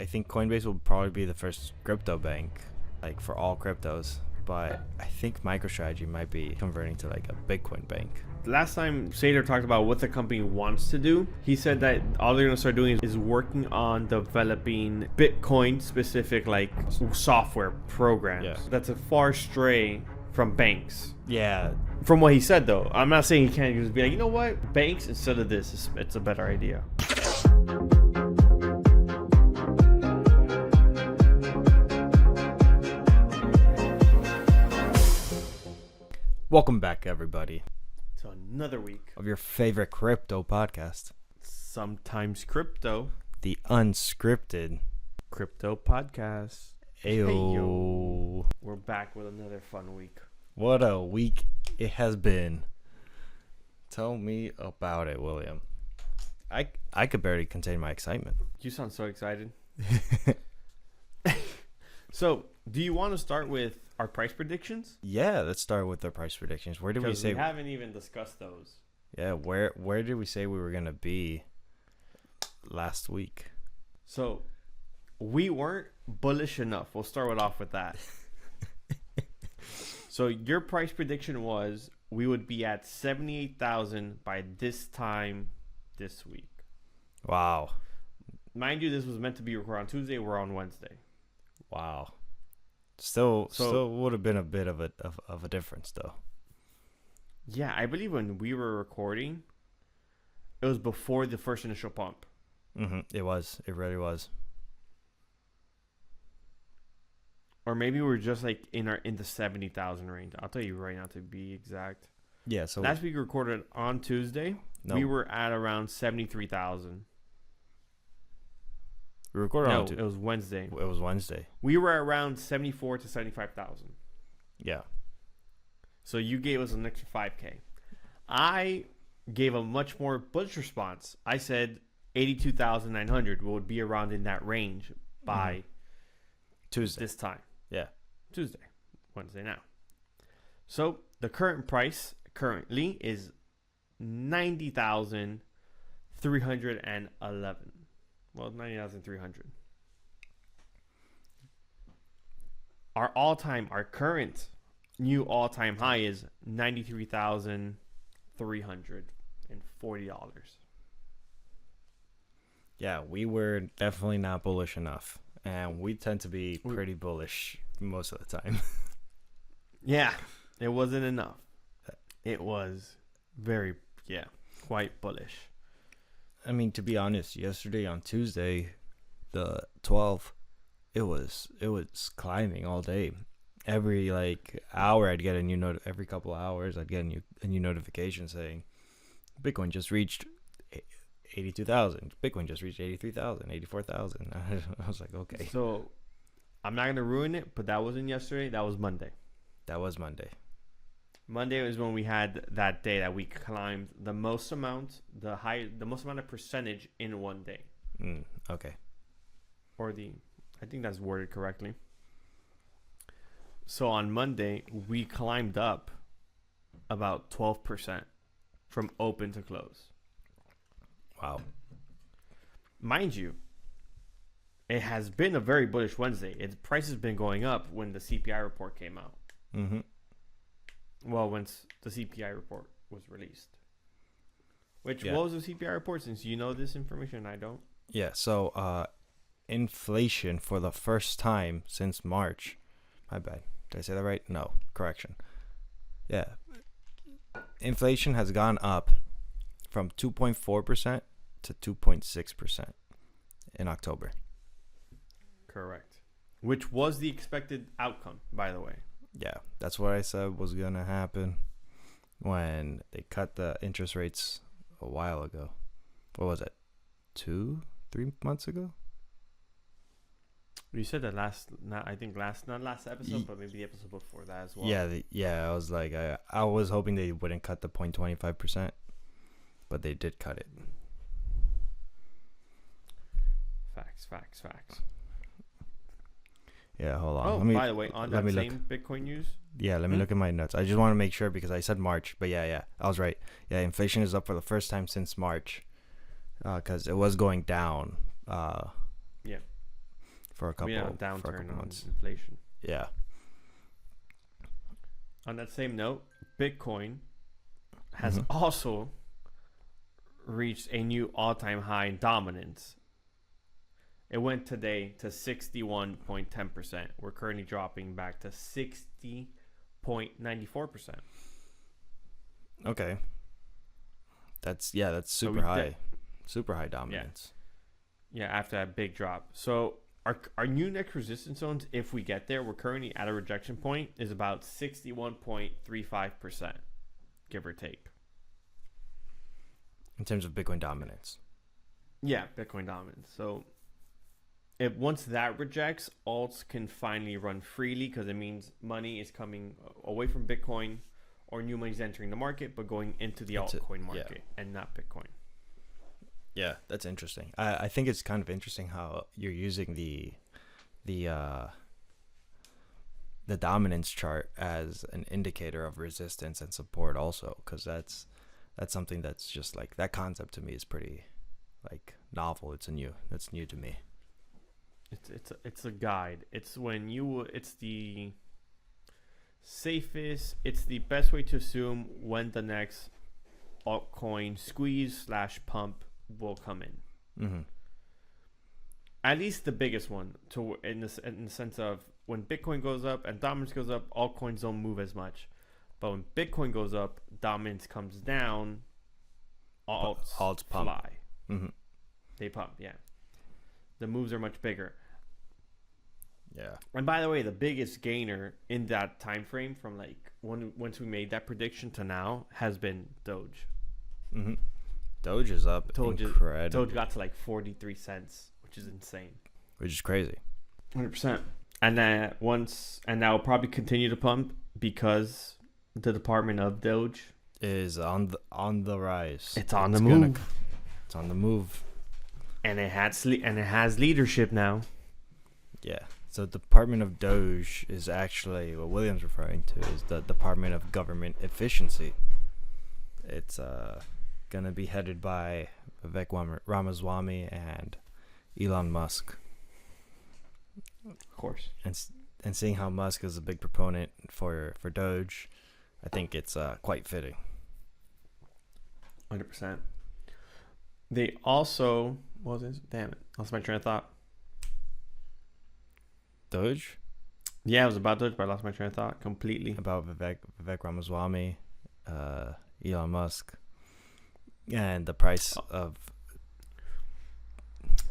I think Coinbase will probably be the first crypto bank, like for all cryptos. But I think MicroStrategy might be converting to like a Bitcoin bank. Last time Sater talked about what the company wants to do, he said that all they're going to start doing is working on developing Bitcoin specific like software programs. Yeah. That's a far stray from banks. Yeah. From what he said though, I'm not saying he can't just be like, you know what, banks instead of this, it's a better idea. Welcome back, everybody, to another week of your favorite crypto podcast, Sometimes Crypto, the unscripted crypto podcast. Ayo. Hey, yo. We're back with another fun week. What a week it has been. Tell me about it, William. I could barely contain my excitement. You sound so excited. So, do you want to start with our price predictions? Yeah, let's start with the price predictions. Where did we say? We haven't even discussed those. Yeah, where did we say we were gonna be last week? So, we weren't bullish enough. We'll start off with that. So, your price prediction was we would be at 78,000 by this time this week. Wow. Mind you, this was meant to be recorded on Tuesday. We're on Wednesday. Wow. Still would have been a bit of a difference though. Yeah, I believe when we were recording, it was before the first initial pump. It was. It really was. Or maybe we're just like in the 70,000 range. I'll tell you right now to be exact. Yeah. So last week we recorded on Tuesday. No. We were at around 73,000. We recorded on it was Wednesday. It was Wednesday. We were around 74 to 75,000. Yeah. So you gave us an extra 5K. I gave a much more bullish response. I said 82,900 would be around in that range by Tuesday. This time. Yeah. Tuesday. Wednesday now. So the current price currently is 90,311. Well, 90,300. Our current new all-time high is $93,340. Yeah, we were definitely not bullish enough, and we tend to be pretty bullish most of the time. Yeah, it wasn't enough. It was quite bullish. I mean, to be honest, yesterday on Tuesday, the 12th, it was climbing all day. Every hour, I'd get a new note. Every couple of hours, I'd get a new notification saying, Bitcoin just reached 82,000. Bitcoin just reached 83,000, 84,000. I was like, okay. So, I'm not gonna ruin it, but that wasn't yesterday. That was Monday. That was Monday. Monday was when we had that day that we climbed the most amount, the most amount of percentage in one day. Okay. I think that's worded correctly. So on Monday, we climbed up about 12% from open to close. Wow. Mind you, it has been a very bullish Wednesday. Its price has been going up when the CPI report came out. Well, once the CPI report was released. What was the CPI report, since you know this information and I don't? Yeah, so inflation for the first time since March. My bad. Did I say that right? No. Correction. Yeah. Inflation has gone up from 2.4% to 2.6% in October. Correct. Which was the expected outcome, by the way. Yeah, that's what I said was going to happen when they cut the interest rates a while ago. What was it? 2-3 months ago? You said that not last episode, but maybe the episode before that as well. Yeah, I was like, I was hoping they wouldn't cut the 0.25%, but they did cut it. Facts. Yeah, hold on. Oh, by the way, on that same Bitcoin news? Yeah, let me look at my notes. I just want to make sure because I said March, but yeah, I was right. Yeah, inflation is up for the first time since March because it was going down. Yeah. for a couple, downturn on months. inflation. Yeah. On that same note, Bitcoin has also reached a new all-time high in dominance. It went today to 61.10%. We're currently dropping back to 60.94%. Okay. That's super high. Super high dominance. Yeah, after that big drop. So our new next resistance zones, if we get there, we're currently at a rejection point, is about 61.35%, give or take. In terms of Bitcoin dominance. Yeah, Bitcoin dominance. So if once that rejects, alts can finally run freely because it means money is coming away from Bitcoin, or new money is entering the market but going into the altcoin market and not Bitcoin. Yeah, that's interesting. I think it's kind of interesting how you're using the dominance chart as an indicator of resistance and support also, because that's something that's just like, that concept to me is pretty like novel. That's new to me. It's a guide. It's the safest, it's the best way to assume when the next altcoin squeeze / pump will come in. Mm-hmm. At least the biggest one, in the sense of when Bitcoin goes up and dominance goes up, altcoins don't move as much. But when Bitcoin goes up, dominance comes down, alts pump. fly. Mm-hmm. They pump, yeah. The moves are much bigger. Yeah. And by the way, the biggest gainer in that time frame from like once we made that prediction to now has been Doge. Mm-hmm. Doge is up incredible. Doge got to like 43 cents, which is insane. Which is crazy. 100%. And then that will probably continue to pump because the Department of Doge is on the rise. It's on the move. It's on the move. And it has leadership now. Yeah. So the Department of Doge is actually what William's referring to is the Department of Government Efficiency. It's gonna be headed by Vivek Ramaswamy and Elon Musk. Of course. And seeing how Musk is a big proponent for Doge, I think it's quite fitting. 100%. They also damn it, lost my train of thought. Doge? Yeah, I was about Doge, but I lost my train of thought completely. About Vivek Ramaswamy, Elon Musk, and the price of...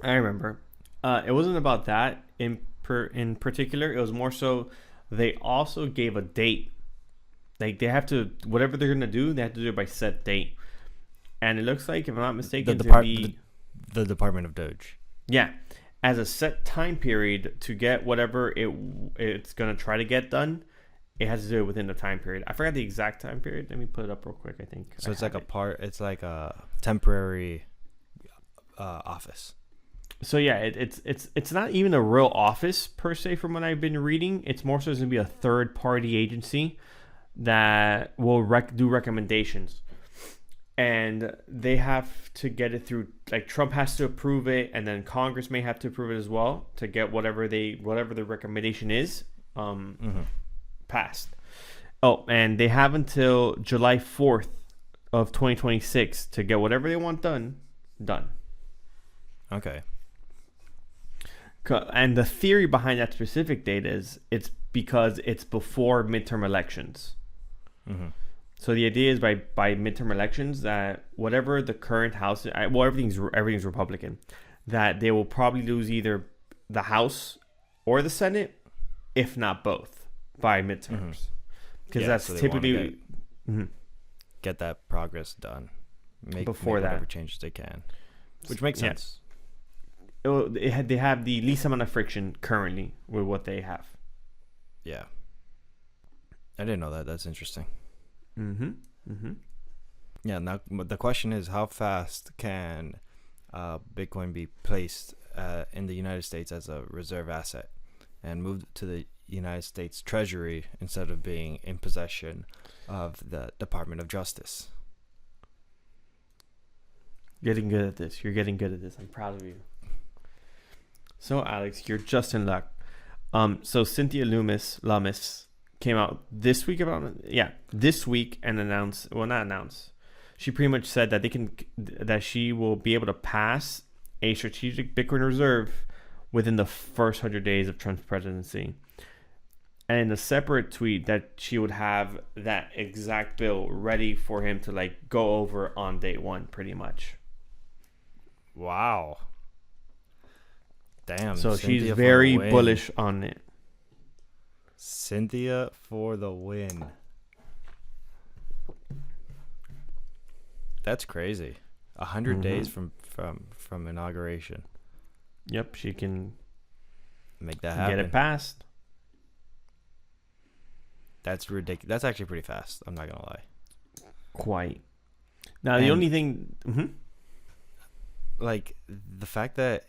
I remember. It wasn't about that in particular. It was more so they also gave a date. Like they have to, whatever they're going to do, they have to do it by set date. And it looks like, if I'm not mistaken, the Department of Doge. Yeah. As a set time period to get whatever it's going to try to get done, it has to do it within the time period. I forgot the exact time period. Let me put it up real quick, I think. So it's like a temporary office. So yeah, it's not even a real office per se from what I've been reading. It's more so it's going to be a third party agency that will do recommendations. And they have to get it through, like Trump has to approve it, and then Congress may have to approve it as well to get whatever the recommendation is passed. Oh, and they have until July 4th of 2026 to get whatever they want done. Okay. And the theory behind that specific date is it's because it's before midterm elections. Mm-hmm. So the idea is by midterm elections that whatever the current House, well, everything's Republican, that they will probably lose either the House or the Senate, if not both, by midterms. Because that's so typically get that progress done make whatever changes they can, which makes sense. They have the least amount of friction currently with what they have. Yeah, I didn't know that. That's interesting. Yeah. Now the question is, how fast can Bitcoin be placed in the United States as a reserve asset and moved to the United States Treasury instead of being in possession of the Department of Justice? Getting good at this. You're getting good at this. I'm proud of you. So Alex, you're just in luck. So Cynthia Lummis came out this week and announced. Well, not announced. She pretty much said that she will be able to pass a strategic Bitcoin reserve within the first 100 days of Trump's presidency. And in a separate tweet that she would have that exact bill ready for him to like go over on day one, pretty much. Wow. Damn. So Cynthia she's for very the win. bullish on it. Cynthia for the win. That's crazy. 100 days from inauguration. Yep, she can Make that happen. get it passed. That's ridiculous. That's actually pretty fast. I'm not gonna lie. Quite. Now the And- only thing, Like the fact that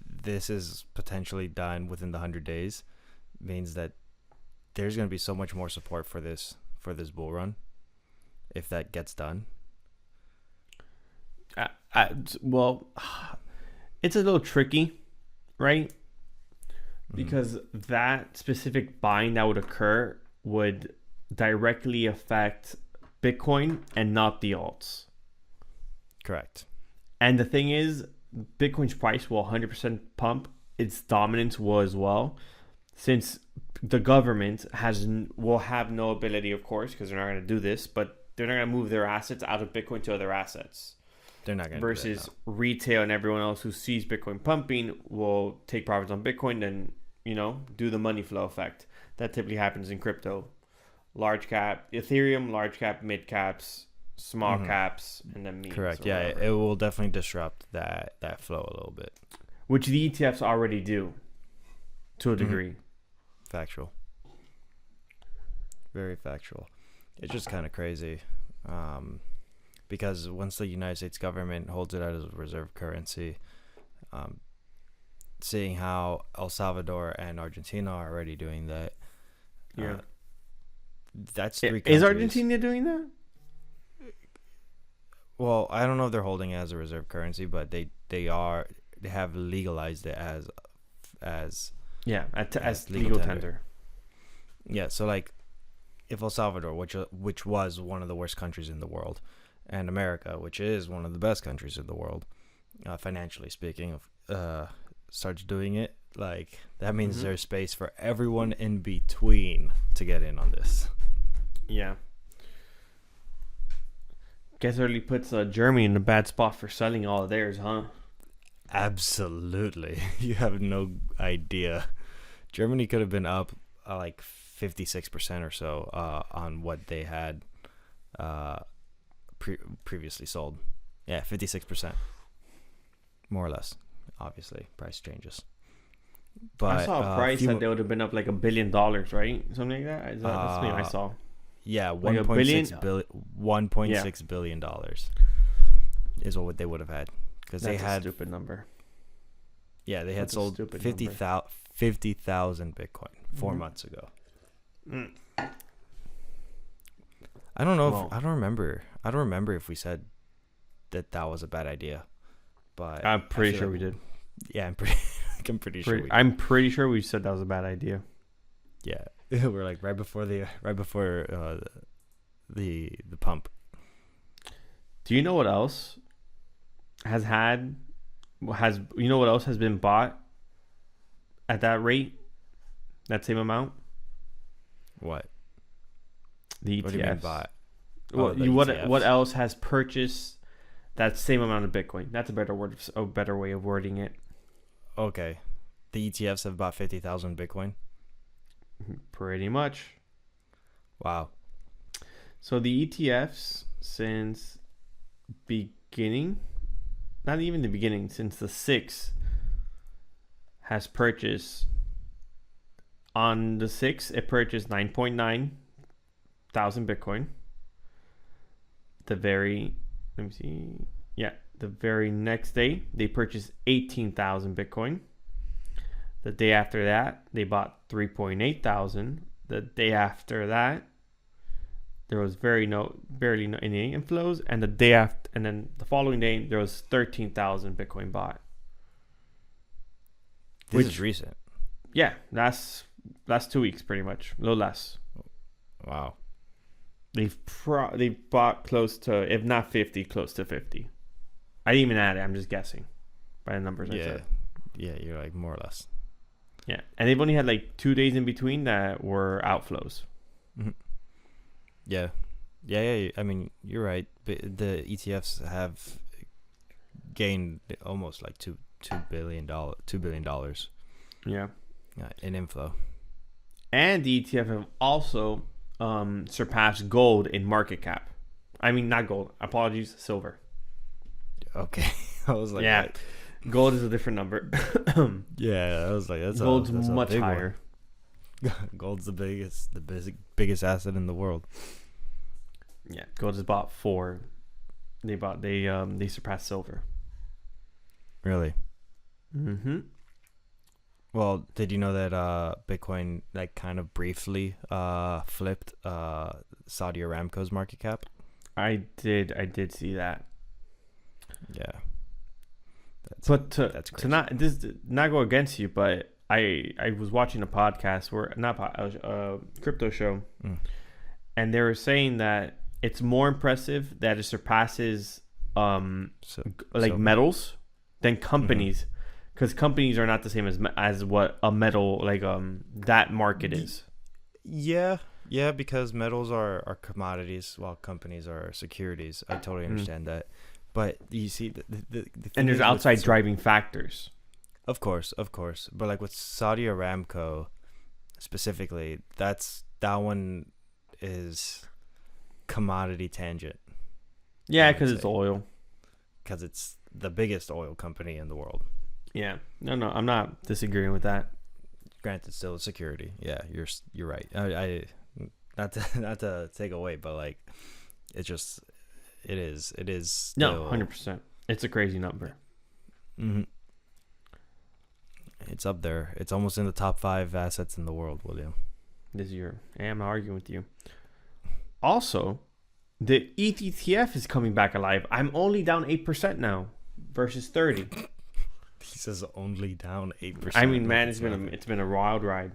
this is potentially done within the 100 days means that there's gonna be so much more support for this bull run if that gets done. well, it's a little tricky, right? Because that specific buying that would occur would directly affect Bitcoin and not the alts. Correct. And the thing is, Bitcoin's price will 100% pump. Its dominance will as well, since the government will have no ability, of course, because they're not going to do this, but they're not going to move their assets out of Bitcoin to other assets. They're not going to Versus retail and everyone else who sees Bitcoin pumping will take profits on Bitcoin and, do the money flow effect. That typically happens in crypto. Large cap, Ethereum, large cap, mid caps, small caps, and then memes. Correct. Yeah, it will definitely disrupt that flow a little bit. Which the ETFs already do to a degree. Factual. Very factual. It's just kind of crazy. Because once the United States government holds it out as a reserve currency, seeing how El Salvador and Argentina are already doing that, that's 3 countries. Is Argentina doing that? Well, I don't know if they're holding it as a reserve currency, but they have legalized it as legal tender. Yeah, so like if El Salvador, which was one of the worst countries in the world, and America, which is one of the best countries in the world, financially speaking, starts doing it, like that means there's space for everyone in between to get in on this. Yeah. Guess it really puts Germany in a bad spot for selling all of theirs, huh? Absolutely. You have no idea. Germany could have been up like 56% or so on what they had previously sold. Yeah, 56%. More or less. Obviously, price changes. But I saw a price that they would have been up like $1 billion, right? Something like that. That's something I saw. Yeah, like $1.6 billion is what they would have had, because they had a stupid number. Yeah, they had sold 50,000 Bitcoin 4 months ago. I don't know. I don't remember. I don't remember if we said that was a bad idea, but I'm pretty sure we did. Yeah, I'm pretty sure. I'm pretty sure we said that was a bad idea. Yeah, we're like right before the pump. Do you know what else has been bought at that rate, that same amount? What? The ETFs. What do you mean bought? What else has purchased that same amount of Bitcoin? That's a better way of wording it. Okay, the ETFs have bought 50,000 Bitcoin. Pretty much. Wow. So the ETFs since since the 6th has purchased. On the 6th, it purchased 9.9 thousand Bitcoin. The very next day, they purchased 18,000 Bitcoin. The day after that, they bought 3.8 thousand. The day after that, there was barely any inflows, and then the following day there was 13,000 Bitcoin bought. This is recent. Yeah, last 2 weeks pretty much, a little less. Wow. They bought close to, if not 50, close to 50. I didn't even add it. I'm just guessing by the numbers I said. Yeah, you're like more or less. Yeah, and they've only had like 2 days in between that were outflows. Mm-hmm. Yeah. I mean, you're right. The ETFs have gained almost like $2 billion. Yeah. In inflow. And the ETF have also surpassed gold in market cap. I mean, not gold. Apologies, silver. Okay. I was like, yeah, what? Gold is a different number. Yeah, I was like, that's gold's that's much higher. Gold's the biggest asset in the world. Yeah, gold is bought 4. They surpassed silver. Really? Mm-hmm. Well, did you know that Bitcoin like kind of briefly flipped Saudi Aramco's market cap? I did see that. Yeah. But that's to not go against you, but I was watching a podcast crypto show, and they were saying that it's more impressive that it surpasses metals than companies, because companies are not the same as what a metal that market is. Yeah, because metals are commodities while companies are securities. I totally understand that. But you see, the and there's outside driving factors. Of course. But like with Saudi Aramco specifically, that one is commodity tangent. Yeah, because it's oil. Because it's the biggest oil company in the world. Yeah. No, I'm not disagreeing with that. Granted, still a security. Yeah, you're right. I not to take away, but like it is no 100%. It's a crazy number. Mm-hmm. It's up there. It's almost in the top 5 assets in the world, William. This year. I'm not arguing with you. Also, the Eth ETF is coming back alive. I'm only down 8% now versus 30. He says only down 8%. I mean, man, it's been a wild ride.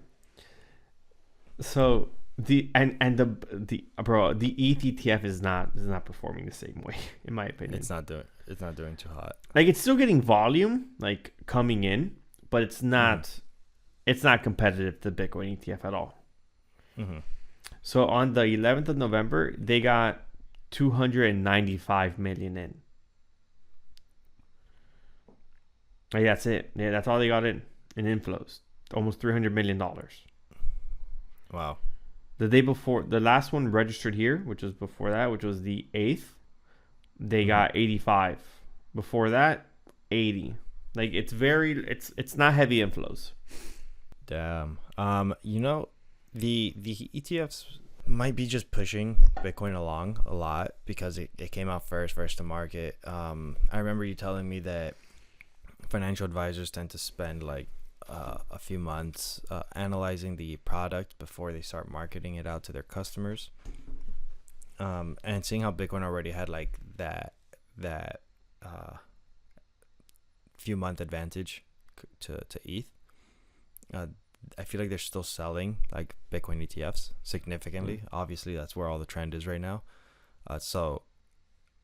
So the ETH ETF is not performing the same way, in my opinion. It's not doing too hot. Like, it's still getting volume like coming in, but it's not competitive to Bitcoin ETF at all. Mm-hmm. So on the 11th of November, they got 295 million in. Like, that's it. Yeah, that's all they got in inflows. Almost $300 million. Wow. The day before, the last one registered here, which was before that, which was the 8th, they got 85. Before that, 80. Like, it's not heavy inflows. Damn. The ETFs might be just pushing Bitcoin along a lot because it came out first to market. I remember you telling me that financial advisors tend to spend like a few months analyzing the product before they start marketing it out to their customers. And seeing how Bitcoin already had like that few month advantage to ETH. I feel like they're still selling like Bitcoin ETFs significantly. Obviously, that's where all the trend is right now. So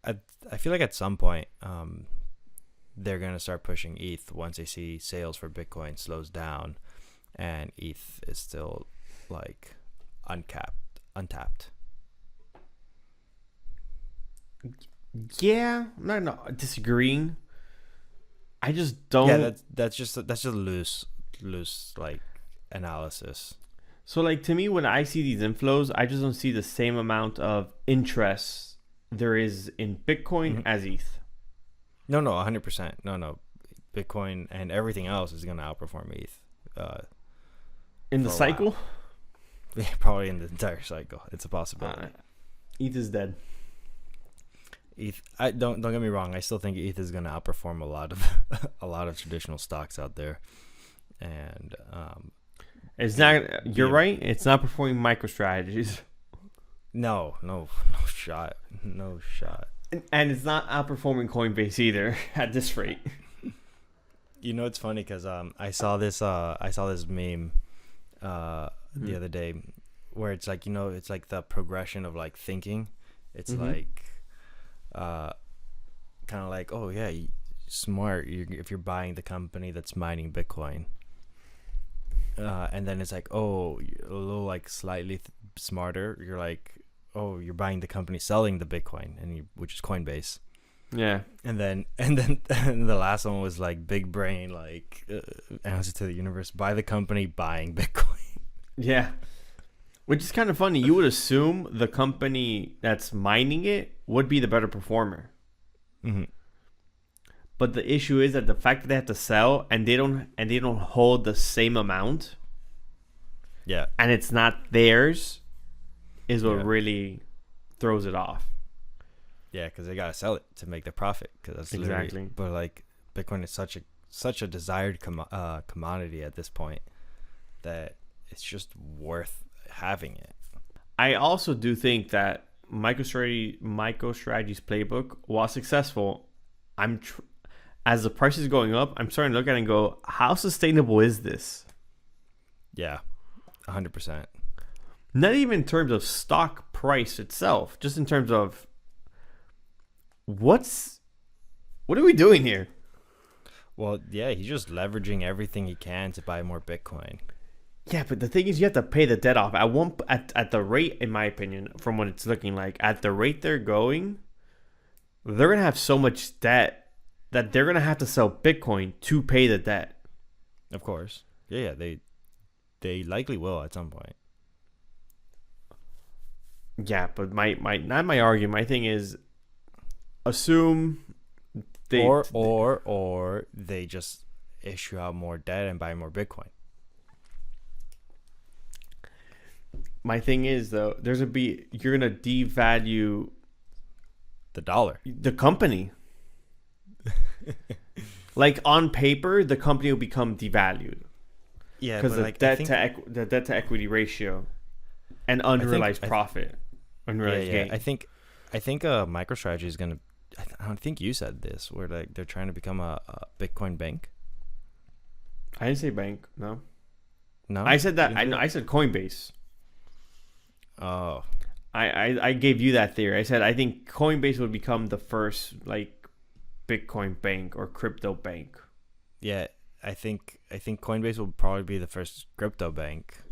I feel like at some point they're going to start pushing ETH once they see sales for Bitcoin slows down and ETH is still like untapped. Yeah, I'm not disagreeing. I just don't. Yeah, that's just loose like analysis. So like, to me, when I see these inflows, I just don't see the same amount of interest there is in Bitcoin as ETH. No, 100%. No. Bitcoin and everything else is going to outperform ETH. In the cycle? Yeah, probably in the entire cycle. It's a possibility. ETH is dead. ETH. Don't get me wrong. I still think ETH is going to outperform a lot of traditional stocks out there. And it's not. You're right. It's not performing MicroStrategies. No shot. No shot. And it's not outperforming Coinbase either at this rate. You know, it's funny because I saw this meme the other day where it's like, you know, it's like the progression of like thinking. It's like kind of like, oh yeah, smart. If you're buying the company that's mining Bitcoin, and then it's like, oh, a little like slightly smarter. You're like, oh, you're buying the company selling the Bitcoin, which is Coinbase. Yeah. And then the last one was like big brain, like answer to the universe, buy the company buying Bitcoin. Yeah. Which is kind of funny. You would assume the company that's mining it would be the better performer. Mm-hmm. But the issue is that the fact that they have to sell and they don't hold the same amount, Yeah. and it's not theirs, is what really throws it off. Yeah, because they gotta sell it to make the profit. Because that's Exactly. But like Bitcoin is such a desired commodity at this point that it's just worth having it. I also do think that MicroStrategy's playbook, while successful, as the price is going up, I'm starting to look at it and go, how sustainable is this? Yeah, 100%. Not even in terms of stock price itself, just in terms of what are we doing here? Well, yeah, he's just leveraging everything he can to buy more Bitcoin. Yeah, but the thing is, you have to pay the debt off at the rate, in my opinion, from what it's looking like. At the rate they're going, they're gonna have so much debt that they're gonna have to sell Bitcoin to pay the debt. Of course. Yeah, they likely will at some point. Yeah, but my not my argument. My thing is, assume or they just issue out more debt and buy more Bitcoin. My thing is though, you're gonna devalue The dollar. the company. Like on paper, the company will become devalued. Yeah, because but the debt to equity ratio and unrealized profit, unrealized gain. I think MicroStrategy is gonna. I don't think you said this. Where like they're trying to become a Bitcoin bank. I didn't say bank. No, I said that. I said Coinbase. Oh, I gave you that theory. I said I think Coinbase would become the first like Bitcoin bank or crypto bank. yeah. I think Coinbase will probably be the first crypto bank,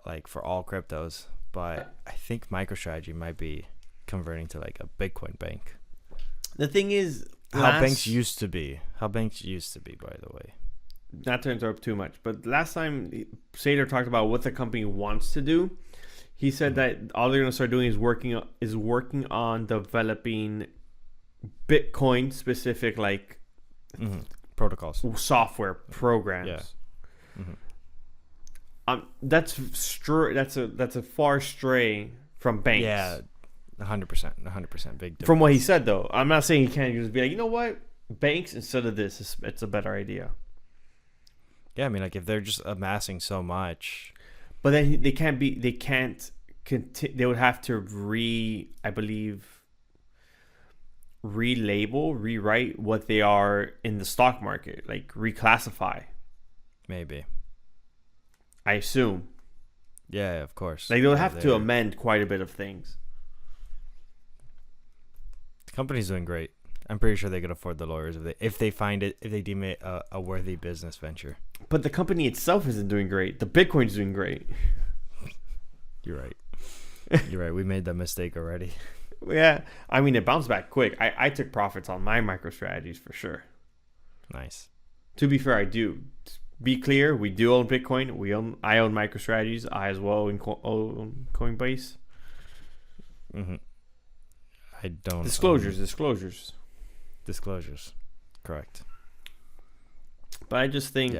like for all cryptos. But I think MicroStrategy might be converting to like a Bitcoin bank. The thing is, How banks used to be, by the way. Not to interrupt too much, but last time Saylor talked about what the company wants to do, he said that all they're going to start doing is working on developing Bitcoin specific like Protocols, software programs. Yeah. That's a far stray from banks. Yeah, 100%, big difference. From what he said, though, I'm not saying he can't just be like, you know what, banks instead of this, it's a better idea. Yeah, I mean, like if they're just amassing so much, but then they would have to rewrite what they are in the stock market, like reclassify. maybe. I assume. Yeah, of course. Like they'll have to amend quite a bit of things. The company's doing great. I'm pretty sure they could afford the lawyers if they deem it a worthy business venture. But the company itself isn't doing great. The Bitcoin's doing great. You're right. You're right. We made that mistake already. Yeah, I mean it bounced back quick. I took profits on my MicroStrategies for sure. Nice. To be fair, I do. Be clear, we do own Bitcoin. I own MicroStrategies. I as well own Coinbase. Mm-hmm. I don't. Disclosures. Correct. But I just think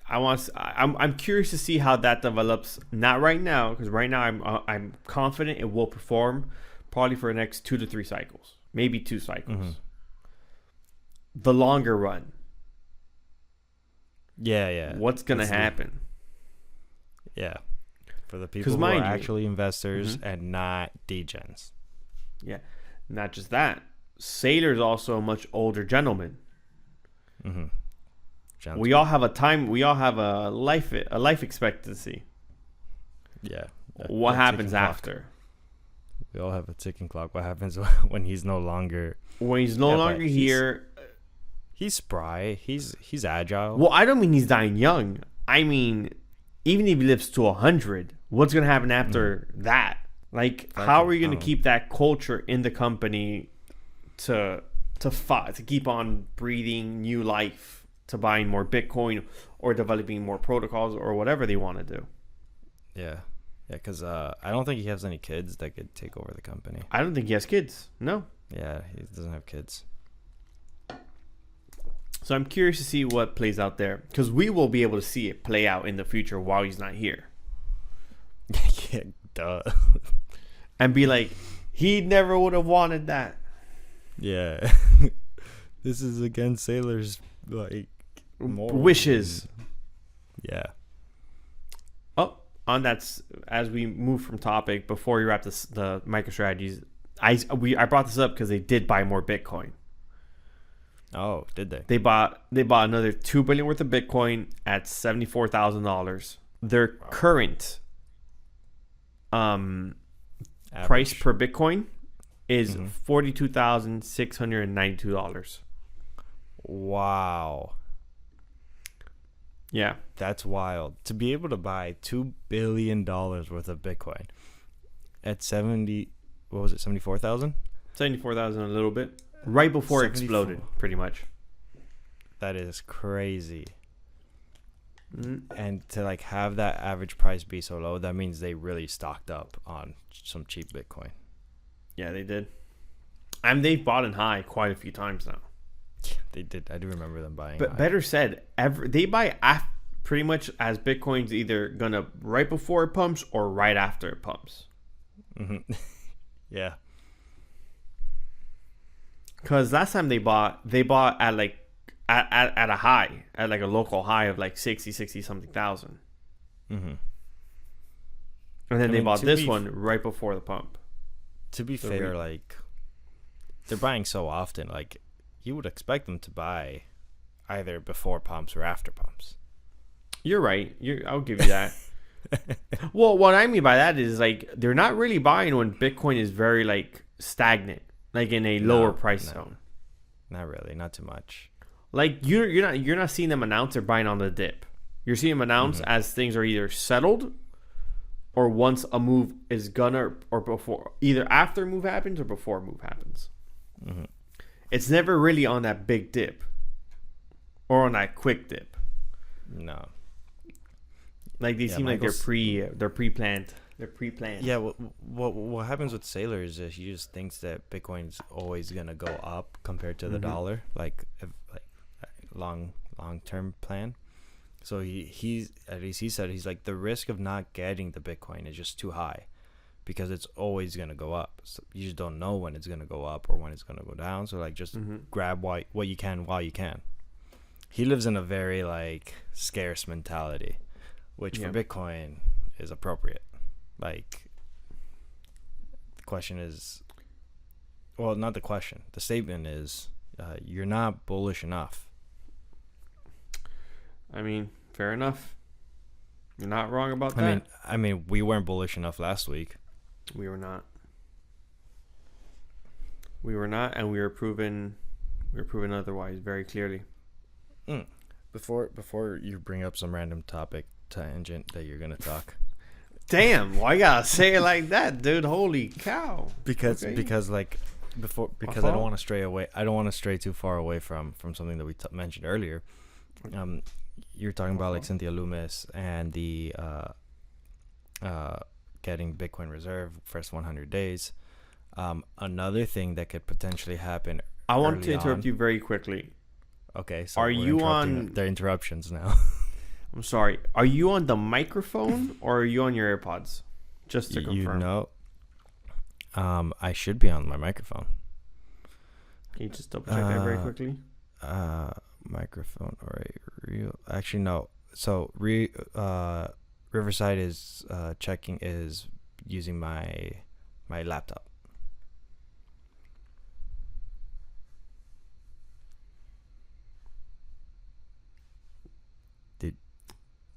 I'm curious to see how that develops. Not right now, because right now I'm confident it will perform probably for the next 2 to 3 cycles, maybe 2 cycles. Mm-hmm. The longer run. Yeah. What's gonna happen? Yeah. For the people who are actually investors and not degens. Yeah. Not just that. Saylor's also a much older gentleman. Mm-hmm. We all have a time. We all have a life expectancy. Yeah. What happens after? We all have a ticking clock. What happens when he's no longer? When he's no longer here. He's spry. He's agile. Well, I don't mean he's dying young. I mean, even if he lives to 100, what's gonna happen after that? Like, how are you gonna keep that culture in the company to keep on breathing new life, to buying more Bitcoin or developing more protocols or whatever they want to do? Yeah, because I don't think he has any kids that could take over the company. I don't think he has kids. No. Yeah, he doesn't have kids. So I'm curious to see what plays out there, because we will be able to see it play out in the future while he's not here. Yeah, duh. And be like, he never would have wanted that. Yeah. This is against sailors' wishes. Yeah. Oh, on that, as we move from topic, before we wrap this, the MicroStrategies, I brought this up because they did buy more Bitcoin. Oh, did they? They bought another $2 billion worth of Bitcoin at $74,000. Their current price per Bitcoin is $42,692. Wow. Yeah, that's wild. To be able to buy $2 billion worth of Bitcoin at 74,000? 74,000 a little bit. Right before it exploded, pretty much. That is crazy. And to have that average price be so low, that means they really stocked up on some cheap Bitcoin. Yeah, they did. And they've bought in high quite a few times now. Yeah, they did. I do remember them buying. But high. Better said, they buy pretty much as Bitcoin's either gonna right before it pumps or right after it pumps. Mm-hmm. Yeah. Because last time they bought at at a high, at a local high of 60 something thousand. Mm-hmm. And then they bought this one right before the pump. To be fair, they're buying so often, you would expect them to buy either before pumps or after pumps. You're right. I'll give you that. Well, what I mean by that is they're not really buying when Bitcoin is very stagnant. In a lower price zone. Not really, not too much. You're not seeing them announce they're buying on the dip. You're seeing them announce as things are either settled or once a move is or before, either after a move happens or before a move happens. Mm-hmm. It's never really on that big dip or on that quick dip. No. They seem they're pre-planned. They're pre-planned. Yeah, what happens with sailors is he just thinks that Bitcoin's always gonna go up compared to the dollar, long-term plan. So he's at least he said he's the risk of not getting the Bitcoin is just too high, because it's always gonna go up. So you just don't know when it's gonna go up or when it's gonna go down. So just grab what you can while you can. He lives in a very scarce mentality, which for Bitcoin is appropriate. The question is, well, not the question. The statement is, you're not bullish enough. I mean, fair enough. You're not wrong about that. I mean, we weren't bullish enough last week. We were not. We were not, and we were proven otherwise very clearly. Before you bring up some random topic tangent that you're gonna talk. Damn, why you gotta say it like that, dude? Holy cow! Because I don't want to stray away. I don't want to stray too far away from something that we mentioned earlier. You're talking about Cynthia Loomis and the getting Bitcoin Reserve first 100 days. Another thing that could potentially happen. I want to interrupt you very quickly. Okay, so are you on the interruptions now? I'm sorry. Are you on the microphone or are you on your AirPods? Just to confirm. I should be on my microphone. Can you just double check that very quickly? Microphone or real? Actually, no. So Riverside is using my laptop.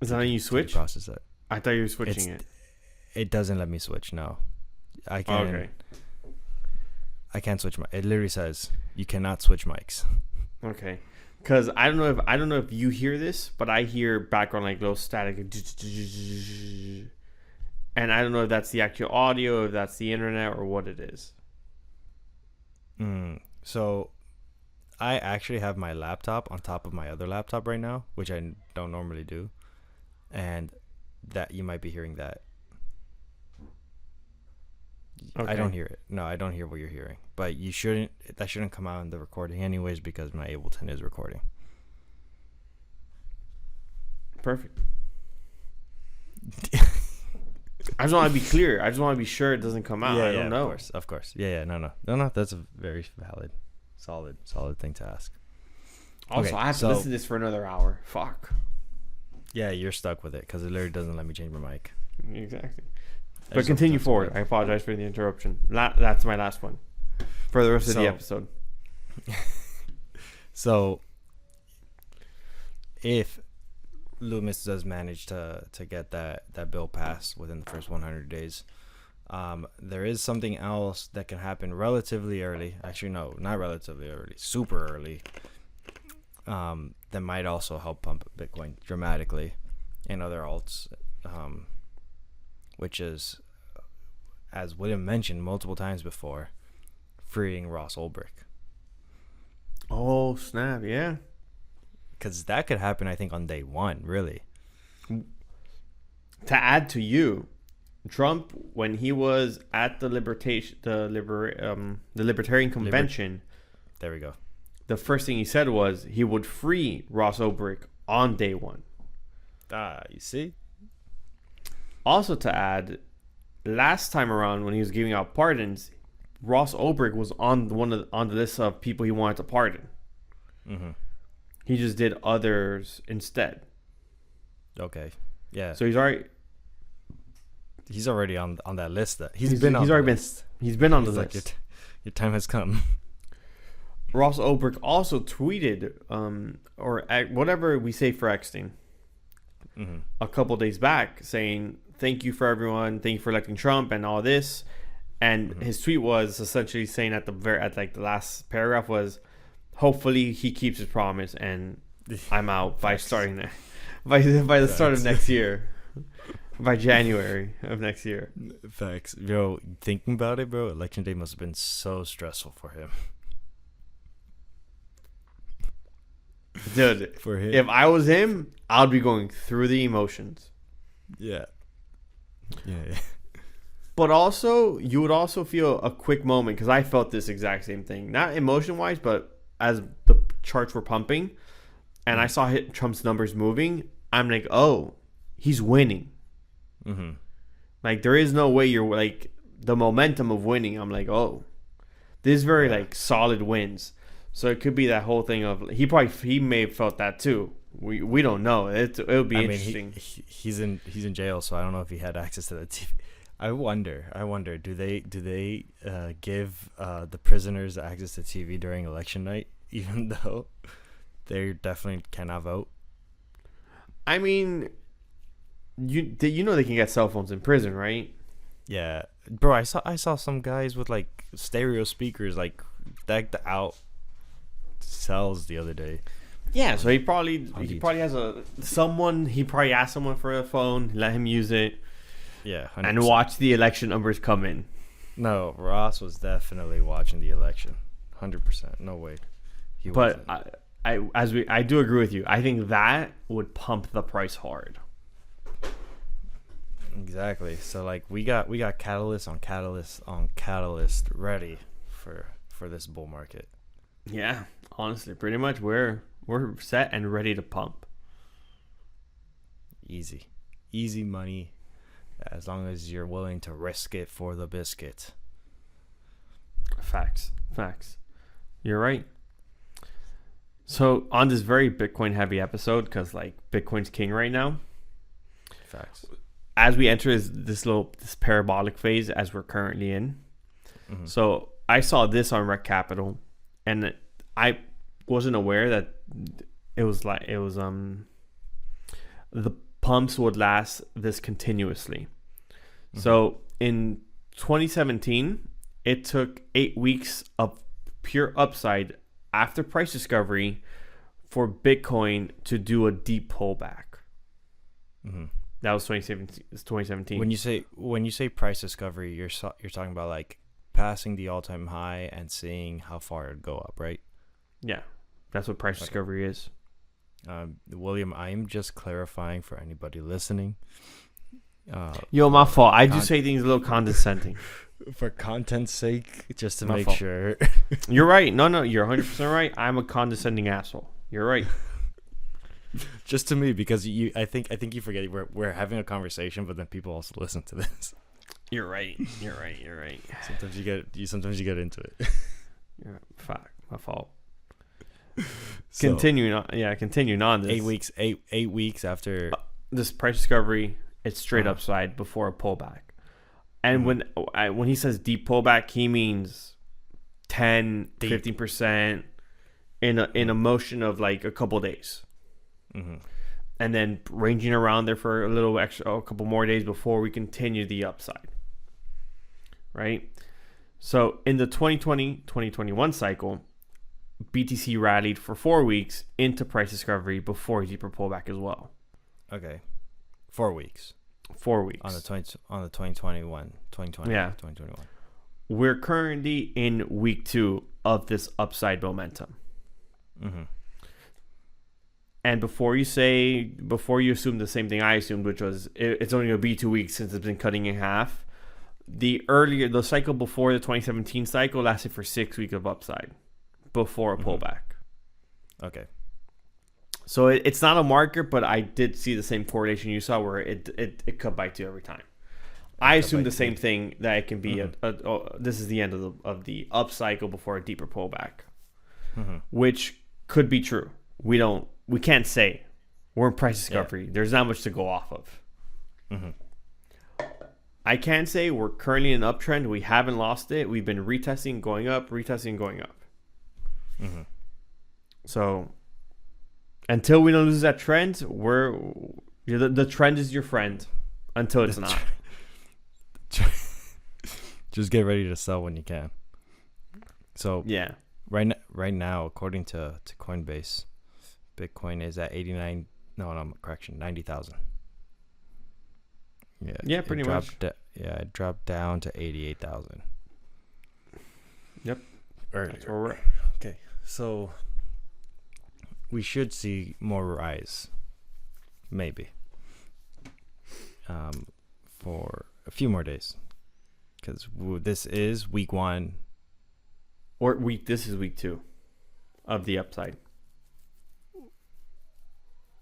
Is that how you switch? Process that. I thought you were switching it. It doesn't let me switch. No, I can't. Okay. I can't switch. It literally says you cannot switch mics. Okay. Because I don't know if you hear this, but I hear background like little static, and I don't know if that's the actual audio, if that's the internet, or what it is. So, I actually have my laptop on top of my other laptop right now, which I don't normally do, and that you might be hearing that. Okay. I don't hear it. No, I don't hear what you're hearing. But you shouldn't. That shouldn't come out in the recording anyways because my Ableton is recording. Perfect. I just want to be clear. I just want to be sure it doesn't come out. I don't know. Of course. Yeah. No. That's a very valid, solid thing to ask. Also, I have to listen to this for another hour. Fuck. Yeah, you're stuck with it because it literally doesn't let me change my mic. Exactly. But continue forward. I apologize for the interruption. That's my last one for the rest of the episode. So, if Loomis does manage to get that bill passed within the first 100 days, there is something else that can happen relatively early. Actually, no, not relatively early. Super early. That might also help pump Bitcoin dramatically and other alts. Which is, as William mentioned multiple times before, freeing Ross Ulbricht. Oh, snap, yeah. Because that could happen, I think, on day one, really. To add to you, Trump, when he was at the Libertarian Convention, there we go. The first thing he said was he would free Ross Ulbricht on day one. You see? Also to add, last time around when he was giving out pardons, Ross Ulbricht was on the list of people he wanted to pardon. Mm-hmm. He just did others instead. Okay, yeah. So he's already on that list. He's been on the list. Your time has come. Ross Ulbricht also tweeted, or whatever we say for Eckstein, a couple days back, saying, "Thank you for everyone. Thank you for electing Trump and all this." And his tweet was essentially saying at the last paragraph was, "Hopefully he keeps his promise and I'm out by starting there, by the start of next year, by January of next year." Facts, yo. Thinking about it, bro, election day must have been so stressful for him. Dude, for him, if I was him, I'd be going through the emotions. Yeah. But also, you would also feel a quick moment, because I felt this exact same thing. Not emotion-wise, but as the charts were pumping, and I saw Trump's numbers moving, I'm like, oh, he's winning. Mm-hmm. Like, there is no way you're, like, the momentum of winning. I'm like, oh, this is very, like, solid wins. So it could be that whole thing of, he may have felt that too. We don't know. It would be interesting. He's in jail, so I don't know if he had access to the TV. I wonder. Do they give the prisoners access to TV during election night, even though they definitely cannot vote? I mean, you know they can get cell phones in prison, right? Yeah, bro. I saw some guys with like stereo speakers like decked out cells the other day. Yeah, so he probably has he probably asked someone for a phone, let him use it. Yeah, 100%. And watch the election numbers come in. No, Ross was definitely watching the election. 100%. No way. But I do agree with you. I think that would pump the price hard. Exactly. So like we got catalyst on catalyst on catalyst ready for this bull market. Yeah, honestly, pretty much we're set and ready to pump. Easy money, as long as you're willing to risk it for the biscuit. Facts. You're right. So on this very Bitcoin heavy episode, because like Bitcoin's king right now. Facts. As we enter this parabolic phase as we're currently in. Mm-hmm. So I saw this on Rec Capital, and I wasn't aware that it was the pumps would last this continuously. So in 2017, it took 8 weeks of pure upside after price discovery for Bitcoin to do a deep pullback. That was 2017. When you say price discovery, you're talking about like passing the all-time high and seeing how far it'd go up, right? Yeah, that's what price discovery is. William, I am just clarifying for anybody listening. Yo, my fault. I do say things a little condescending. For content's sake, just to My make fault. sure. You're right. No, you're 100% right. I'm a condescending asshole. You're right. Just to me, because I think you forget we're having a conversation, but then people also listen to this. You're right. You're right. Sometimes you get into it. Yeah, fuck, my fault. So, Continuing on this 8 weeks after this price discovery, it's straight upside before a pullback. And when he says deep pullback, he means 10, 15% in a motion of like a couple days. And then ranging around there for a couple more days before we continue the upside. Right? So in the 2020-2021 cycle, BTC rallied for 4 weeks into price discovery before a deeper pullback as well. Okay. 4 weeks. 4 weeks. On the 2021. Yeah. 2021. We're currently in week 2 of this upside momentum. And before you assume the same thing I assumed, which was it's only going to be 2 weeks since it's been cutting in half, the cycle before the 2017 cycle lasted for 6 weeks of upside before a pullback. Okay. So it's not a marker, but I did see the same correlation you saw where it cut by 2 every time. I assume the same thing, that it can be this is the end of the up cycle before a deeper pullback, which could be true. We can't say. We're in price discovery. Yeah. There's not much to go off of. I can say we're currently in an uptrend. We haven't lost it. We've been retesting, going up, retesting, going up. So until we don't lose that trend, the trend is your friend until it's not. Just get ready to sell when you can. So yeah, right now, according to Coinbase, Bitcoin is at 90,000. Yeah, pretty much. It dropped down to 88,000. Yep. That's where we're at. Okay, so we should see more rise, maybe, for a few more days, because this is week 1. This is week 2 of the upside.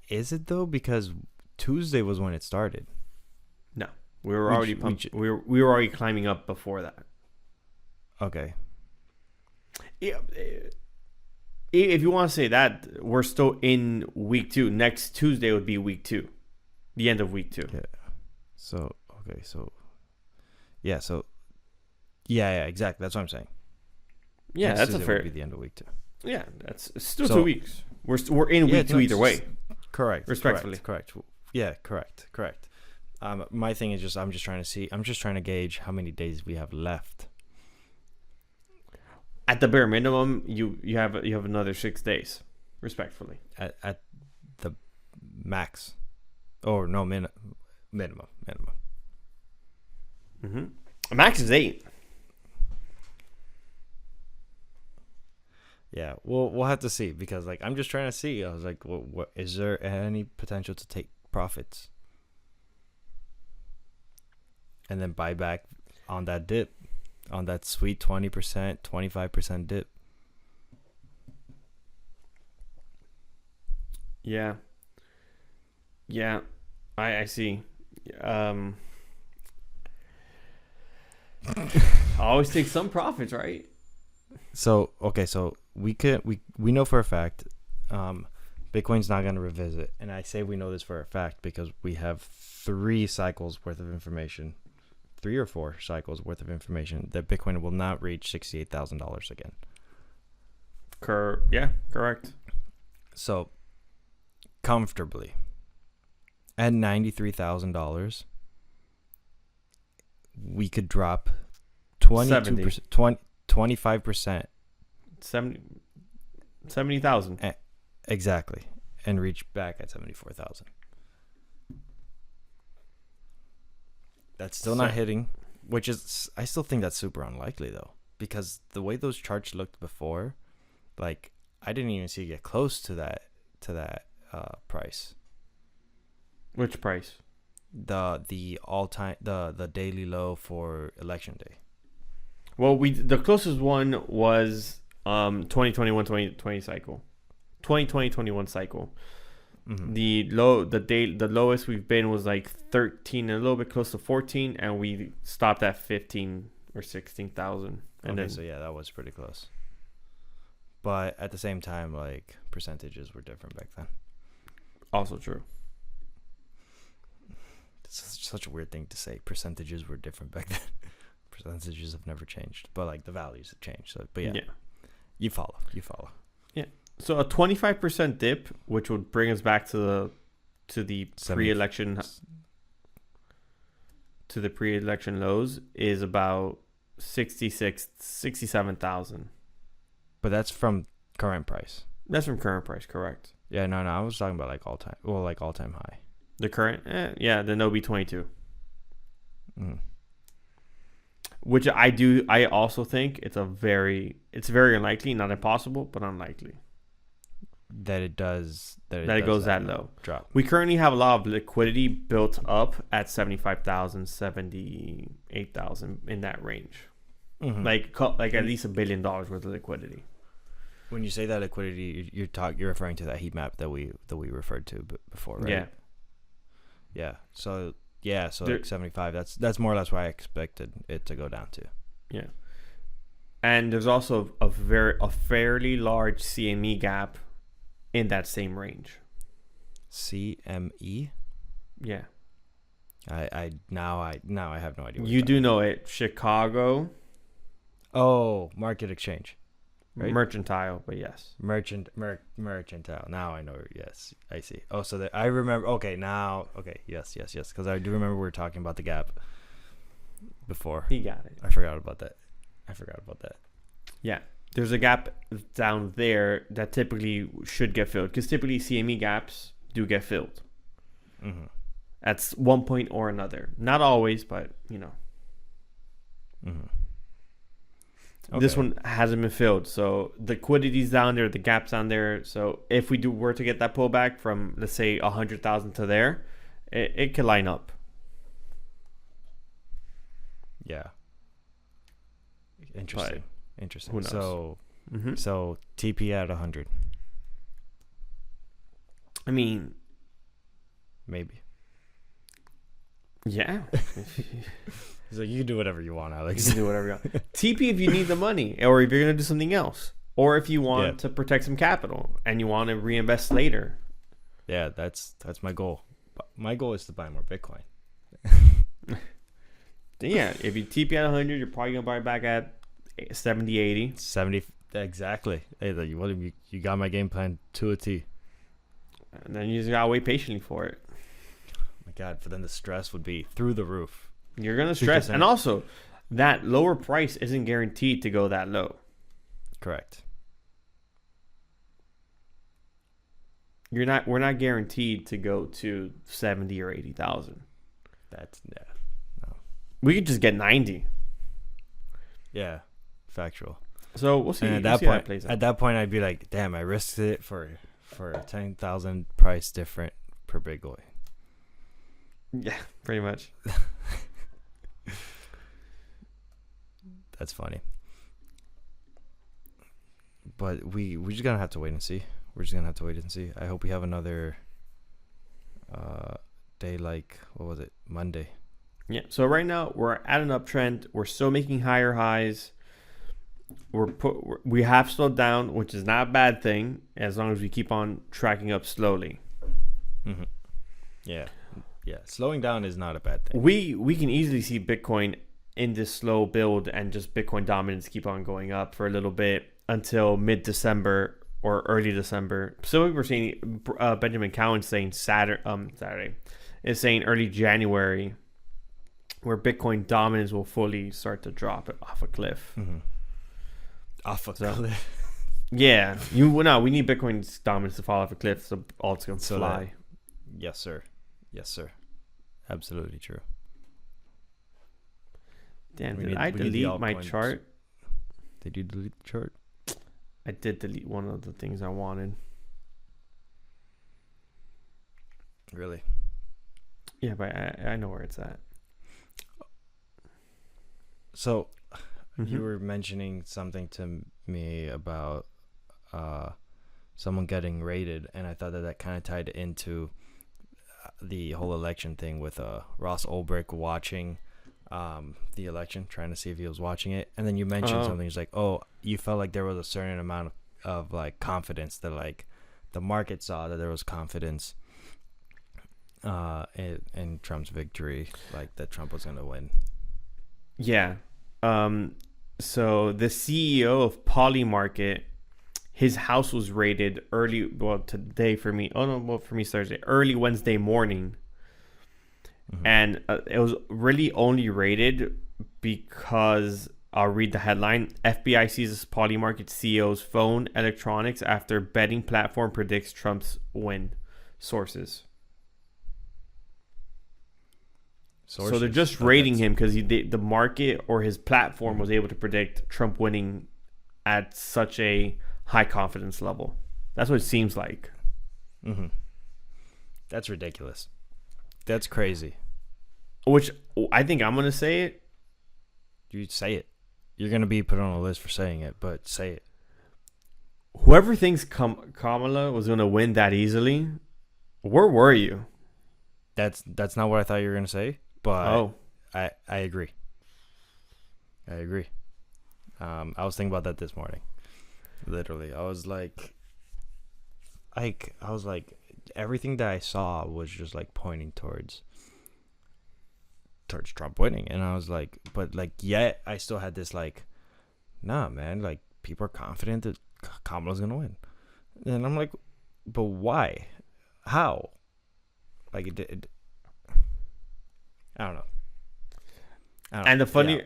Is it though? Because Tuesday was when it started. No, we were already we were already climbing up before that. Okay. Yeah, if you want to say that, we're still in week 2. Next Tuesday would be week 2, the end of week 2. Yeah. Yeah, exactly. That's what I'm saying. Yeah, Next that's Tuesday a fair. would be the end of week 2. Yeah, it's still 2 weeks. We're in week 2 either way. Correct. Respectfully. Correct. Yeah, correct. My thing is I'm just trying to gauge how many days we have left. At the bare minimum, you have another 6 days, respectfully. At the max, or no, minimum. Max is 8. Yeah, we'll have to see, because like I'm just trying to see. I was like, what is there any potential to take profits and then buy back on that dip, on that sweet 20%, 25% dip? Yeah, I see. I always take some profits, right? So we know for a fact Bitcoin's not going to revisit, and I say we know this for a fact because we have 3 cycles worth of information, 3 or 4 cycles worth of information that Bitcoin will not reach $68,000 again. Yeah, correct. So comfortably, at $93,000, we could drop 22%, 25%. 70,000. Exactly. And reach back at 74,000. That's still not hitting, which is, I still think that's super unlikely though, because the way those charts looked before, like I didn't even see it get close to that price. Which price? The all-time the daily low for election day. Well, the closest one was 2021 cycle. 2020-21 cycle. Mm-hmm. The lowest we've been was like 13, a little bit close to 14, and we stopped at 15 or 16,000. And then, so yeah, that was pretty close. But at the same time, like percentages were different back then. Also true. It's such a weird thing to say. Percentages were different back then. Percentages have never changed, but like the values have changed. So, but yeah. You follow. Yeah. So a 25% dip, which would bring us back to the pre-election lows, is about 67,000. But that's from current price. That's from current price, correct? Yeah, no, I was talking about like all time high. The current, the Nobi 22. Mm. Which I also think it's very unlikely, not impossible, but unlikely. That it goes that low. Drop. We currently have a lot of liquidity built up at 75,000, 78,000 in that range. Mm-hmm. Like at least $1 billion worth of liquidity. When you say that liquidity, you're referring to that heat map that we referred to before, right? Yeah. Yeah. So like 75. That's more or less where I expected it to go down to. Yeah. And there's also a fairly large CME gap in that same range. CME? Yeah. I now have no idea. You do know it. Chicago. Oh, market exchange. Right? Mercantile, but yes. Mercantile. Now I know. Yes, I see. Oh, so I remember. Okay, now. Okay, yes. Because I do remember we were talking about the gap before. He got it. I forgot about that. Yeah. There's a gap down there that typically should get filled, because typically CME gaps do get filled. Mm-hmm. At one point or another. Not always, but you know. Mm-hmm. Okay. This one hasn't been filled, so the liquidity's down there, the gap's down there. So if we were to get that pullback from, let's say, 100,000 to there, it could line up. Yeah. Interesting. Who knows? So, so TP at 100. I mean, maybe. Yeah. He's like, you can do whatever you want, Alex. You can do whatever you want. TP if you need the money, or if you're going to do something else, or if you want to protect some capital and you want to reinvest later. Yeah, that's my goal. My goal is to buy more Bitcoin. Yeah, if you TP at 100, you're probably going to buy it back at 70, 80. 70, exactly. Hey, you got my game plan to a T. And then you just got to wait patiently for it. Oh my God, but then the stress would be through the roof. You're going to stress. And also, that lower price isn't guaranteed to go that low. Correct. We're not guaranteed to go to 70 or 80,000. No. We could just get 90. Yeah, factual. So we'll see. And at that point, I'd be like, damn, I risked it for 10,000 price different per Bitcoin. Yeah, pretty much. That's funny. But we just gonna have to wait and see. I hope we have another day like, what was it, Monday. Yeah. So right now we're at an uptrend. We're still making higher highs. We have slowed down, which is not a bad thing as long as we keep on tracking up slowly. Mm-hmm. Yeah. Slowing down is not a bad thing. We can easily see Bitcoin in this slow build and just Bitcoin dominance keep on going up for a little bit until mid-December or early December. So we were seeing Benjamin Cowan saying Saturday. is saying early January, where Bitcoin dominance will fully start to drop it off a cliff. Mm-hmm. Off a cliff. Yeah, we need Bitcoin's dominance to fall off a cliff, so alt's gonna fly. Yes, sir. Yes, sir. Absolutely true. Damn, did I delete my chart? Did you delete the chart? I did delete one of the things I wanted. Really? Yeah, but I know where it's at. So, you were mentioning something to me about someone getting raided, and I thought that kind of tied into the whole election thing with Ross Ulbricht watching the election, trying to see if he was watching it. And then you mentioned something. It's like, oh, you felt like there was a certain amount of like confidence that like the market saw that there was confidence in Trump's victory, like that Trump was going to win. Yeah. So the CEO of PolyMarket, his house was raided early. Well, today for me. Oh no, well for me it's Thursday, early Wednesday morning. Mm-hmm. And it was really only raided because I'll read the headline: FBI seizes PolyMarket CEO's phone electronics after betting platform predicts Trump's win. Sources. So they're just raiding him because the market or his platform was able to predict Trump winning at such a high confidence level. That's what it seems like. Mm-hmm. That's ridiculous. That's crazy. Which I think I'm going to say it. You say it. You're going to be put on a list for saying it, but say it. Whoever thinks Kamala was going to win that easily, where were you? That's not what I thought you were going to say, but I agree. I agree. I was thinking about that this morning. Literally. I was like everything that I saw was just like pointing towards Trump winning, and I was like, but like yet I still had this like, nah man, like people are confident that Kamala's gonna win, and I'm like, but why, how, like it I don't know. And the funny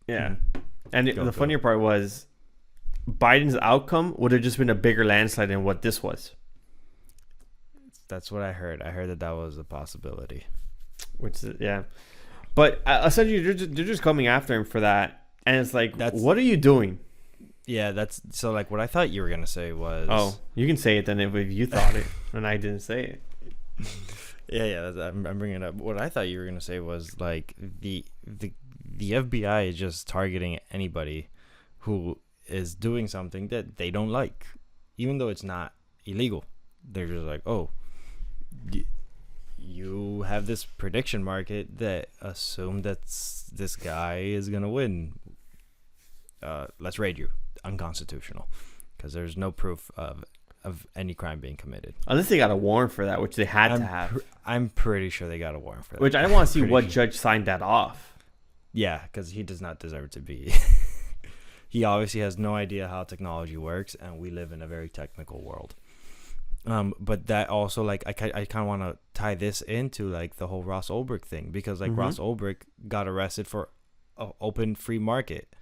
and the funnier part was Biden's outcome would have just been a bigger landslide than what this was. That's what I heard. I heard that was a possibility. Which is, yeah. But essentially, they're just coming after him for that. And it's like, what are you doing? Yeah, that's... So, like, what I thought you were going to say was... Oh, you can say it then if you thought it. And I didn't say it. Yeah, I'm bringing it up. What I thought you were going to say was, like, the FBI is just targeting anybody who is doing something that they don't like. Even though it's not illegal. They're just like, oh... You have this prediction market that assume that this guy is gonna win. Let's raid you. Unconstitutional, because there's no proof of any crime being committed. Unless they got a warrant for that, which they had to have. I'm pretty sure they got a warrant for that. Which I want to see what judge signed that off. Yeah, because he does not deserve to be. He obviously has no idea how technology works, and we live in a very technical world. But that also, like, I kind of want to tie this into, like, the whole Ross Ulbricht thing, because, like, Ross Ulbricht got arrested for an open free market.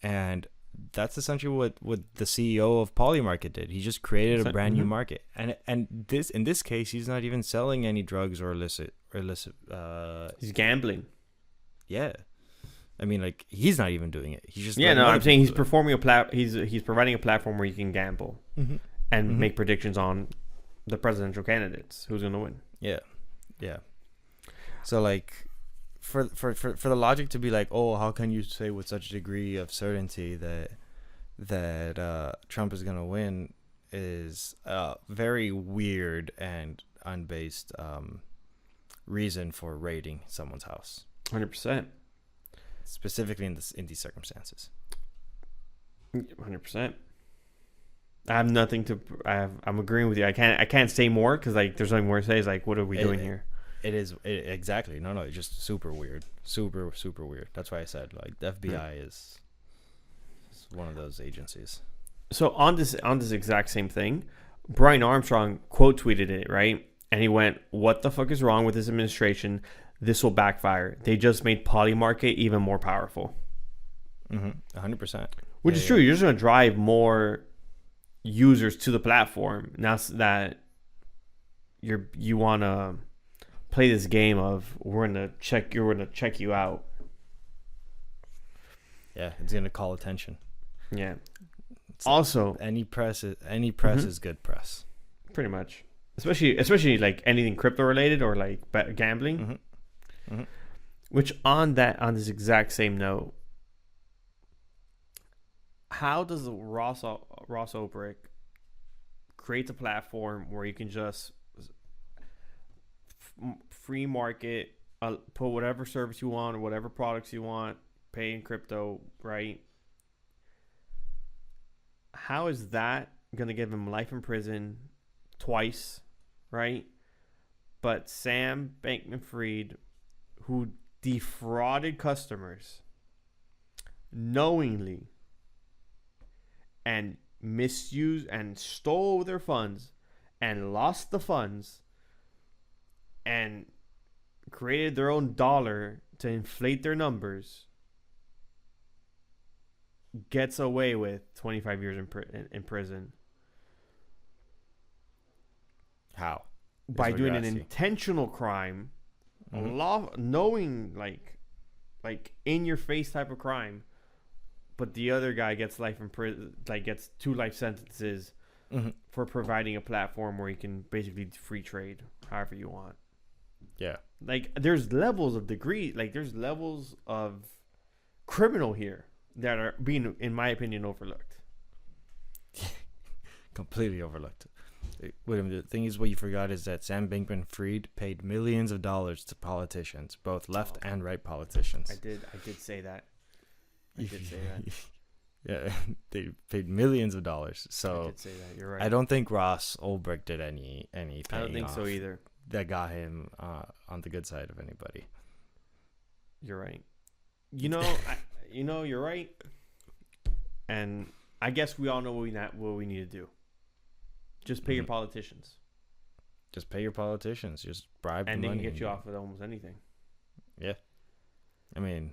And that's essentially what the CEO of PolyMarket did. He just created a brand new market. And in this case, he's not even selling any drugs or illicit. He's gambling. Yeah. I mean, like, he's not even doing it. He's just... Yeah, no, I'm saying he's performing he's providing a platform where you can gamble. Mm-hmm. And make predictions on the presidential candidates, who's going to win. Yeah. So, like, for the logic to be like, oh, how can you say with such a degree of certainty that Trump is going to win is a very weird and unbased reason for raiding someone's house. 100%. Specifically in these circumstances. 100%. I have nothing to. I'm agreeing with you. I can't say more because, like, there's nothing more to say. It's like, what are we doing here? Exactly. No, it's just super weird. Super weird. That's why I said, like, the FBI is one of those agencies. So on this exact same thing, Brian Armstrong quote tweeted it, right? And he went, what the fuck is wrong with this administration? This will backfire. They just made PolyMarket even more powerful. 100%. Which is true. You're just going to drive more users to the platform. Now that you want to play this game of we're going to check you out. Yeah, it's going to call attention. Yeah. Also, any press is good press. Pretty much. Especially like anything crypto related or like gambling. Which on this exact same note, how does Ross Ulbricht create a platform where you can just free market, put whatever service you want or whatever products you want, pay in crypto, right? How is that going to give him life in prison twice, right? But Sam Bankman-Fried, who defrauded customers knowingly and misused and stole their funds and lost the funds and created their own dollar to inflate their numbers, gets away with 25 years in prison. How? By doing an intentional crime, knowing like in your face type of crime, but the other guy gets life in prison, like gets 2 life sentences for providing a platform where you can basically free trade however you want. Yeah. Like there's levels of degree, like there's levels of criminal here that are being, in my opinion, overlooked. Completely overlooked. William, the thing is, what you forgot is that Sam Bankman-Fried paid millions of dollars to politicians, both left and right politicians. I did say that. I did say that. Yeah, they paid millions of dollars. So I did say that. You're right. I don't think Ross Ulbricht did any paying I don't think so either. That got him on the good side of anybody. You're right. You're right. And I guess we all know what we need to do. Just pay your politicians. Just pay your politicians. Just bribe and the money. And they can get you off with almost anything. Yeah. I mean,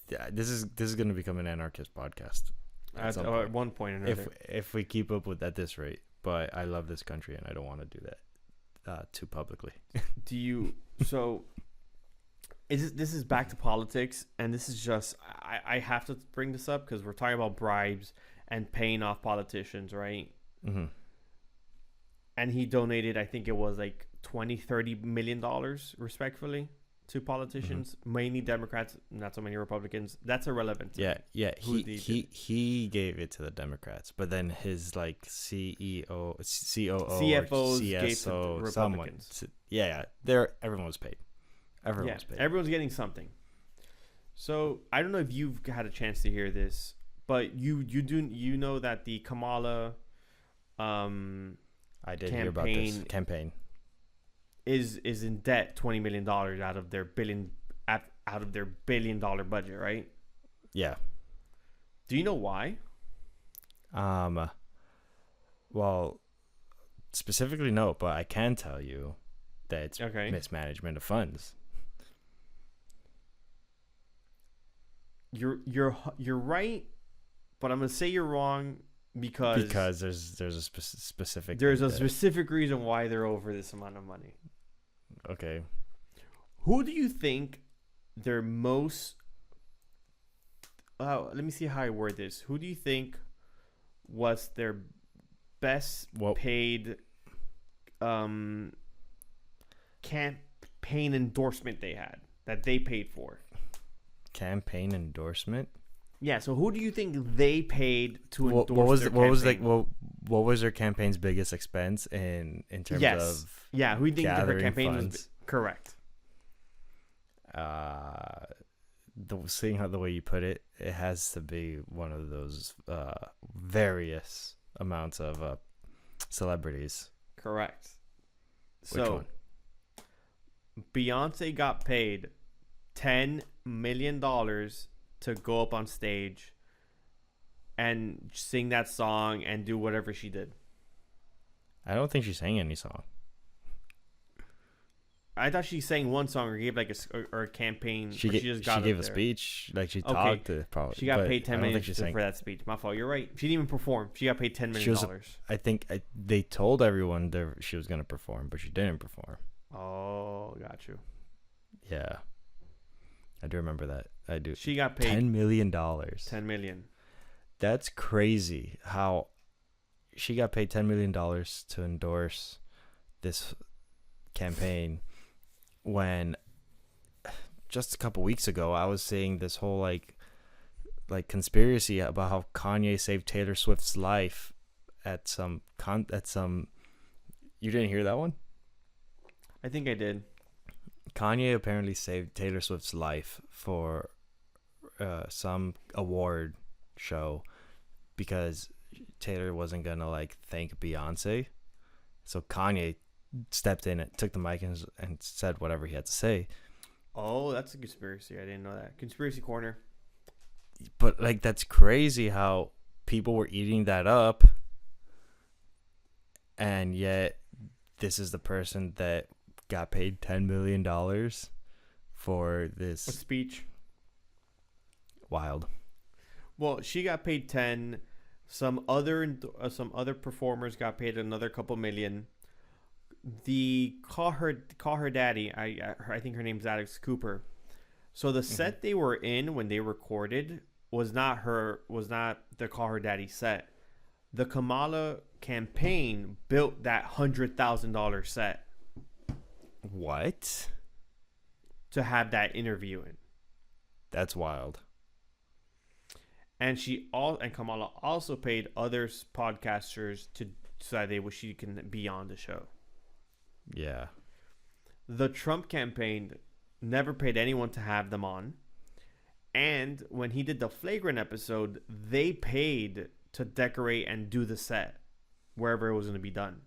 yeah, this is going to become an anarchist podcast. At one point or another. If we keep up with at this rate. But I love this country and I don't want to do that too publicly. Do you... So... This is back to politics, and this is just... I have to bring this up because we're talking about bribes and paying off politicians, right? Mm-hmm. And he donated, I think it was like $20-30 million, respectfully, to politicians, mainly Democrats, not so many Republicans. That's irrelevant. Yeah. He gave it to the Democrats, but then his like CEO, COO, CFOs gave to the Republicans. Everyone was paid. Everyone's paid. Everyone's getting something. So I don't know if you've had a chance to hear this, but you know that the Kamala I did hear about this campaign is in debt $20 million out of their $1 billion budget, right? Yeah. Do you know why? Well, specifically no, but I can tell you that it's mismanagement of funds. You're right, but I'm gonna say you're wrong because there's a specific specific reason why they're over this amount of money. Okay. Who do you think their most... let me see how I word this. Who do you think was their best paid campaign endorsement they had that they paid for? Campaign endorsement? Yeah, so who do you think they paid to endorse their campaign? What was their campaign's biggest expense in terms of who do you think their campaign funds? was correct? Seeing how the way you put it, it has to be one of those various amounts of celebrities. Correct. Which one? Beyonce got paid $10 million to go up on stage and sing that song and do whatever she did. I don't think she sang any song. I thought she sang one song or gave like a campaign. She gave a speech, like she talked. Probably she got paid $10 million for that speech. My fault. You're right. She didn't even perform. She got paid $10 million. I think they told everyone that she was gonna perform, but she didn't perform. Oh, got you. Yeah, I do remember that. I do. She got paid $10 million. $10 million. That's crazy. How she got paid $10 million to endorse this campaign. When just a couple weeks ago I was seeing this whole like conspiracy about how Kanye saved Taylor Swift's life at some you didn't hear that one? I think I did. Kanye apparently saved Taylor Swift's life for some award show because Taylor wasn't gonna like thank Beyonce, so Kanye stepped in and took the mic and said whatever he had to say. Oh, that's a conspiracy. I didn't know that. Conspiracy corner. But like, that's crazy how people were eating that up, and yet this is the person that got paid $10 million for this speech. Wild. Well, she got paid 10. Some other performers got paid another couple million. The call her daddy. I think her name's Alex Cooper. So the set they were in when they recorded was not the call her daddy set. The Kamala campaign built that $100,000 set. What? To have that interview in. That's wild. And Kamala also paid other podcasters so that she can be on the show. Yeah. The Trump campaign never paid anyone to have them on. And when he did the Flagrant episode, they paid to decorate and do the set wherever it was going to be done.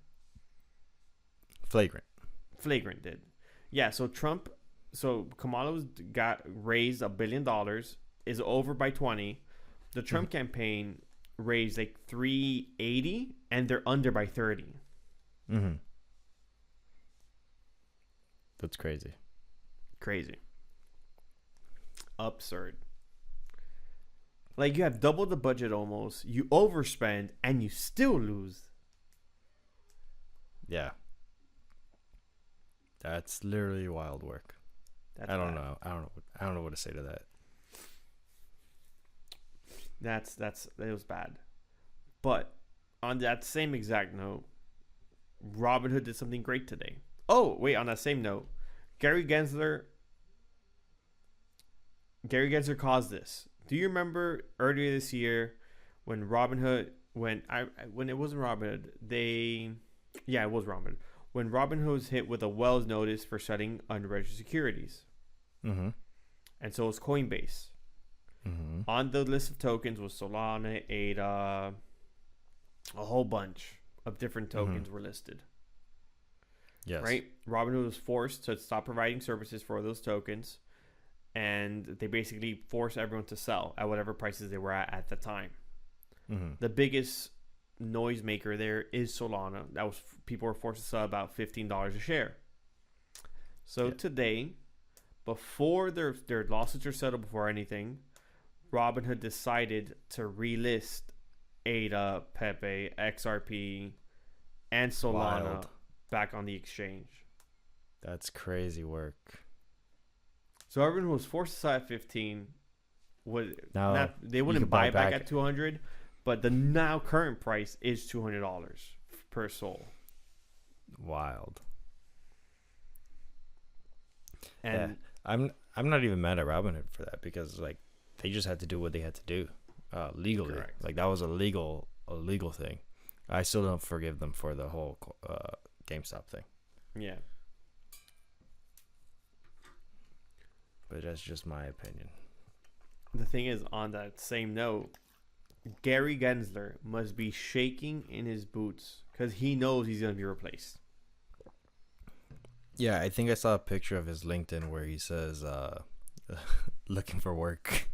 Flagrant did. Yeah, so Kamala got raised $1 billion, is over by 20. The Trump campaign raised like 380 and they're under by 30. Mm-hmm. That's crazy. Absurd. Like, you have double the budget almost. You overspend and you still lose. Yeah. That's literally wild work. I don't know. I don't know what to say to that. It was bad. But on that same exact note, Robinhood did something great today. Oh, wait, on that same note, Gary Gensler caused this. Do you remember earlier this year when Robinhood, when it wasn't Robinhood, it was Robinhood. When Robinhood was hit with a Wells notice for selling unregistered securities. Mm-hmm. And so was Coinbase. Mm-hmm. On the list of tokens was Solana, ADA, a whole bunch of different tokens were listed. Yes. Right? Robinhood was forced to stop providing services for those tokens, and they basically forced everyone to sell at whatever prices they were at the time. Mm-hmm. The biggest noisemaker there is Solana. People were forced to sell about $15 a share. So today, before their lawsuits are settled, before anything, Robinhood decided to relist ADA, Pepe, XRP, and Solana back on the exchange. That's crazy work. So everyone who was forced to sell at 15 they wouldn't buy back at 200, but the now current price is $200 per soul. Wild. And I'm not even mad at Robinhood for that, because like they just had to do what they had to do legally. Correct. Like that was a legal thing. I still don't forgive them for the whole GameStop thing. Yeah. But that's just my opinion. The thing is, on that same note, Gary Gensler must be shaking in his boots because he knows he's going to be replaced. Yeah, I think I saw a picture of his LinkedIn where he says, looking for work.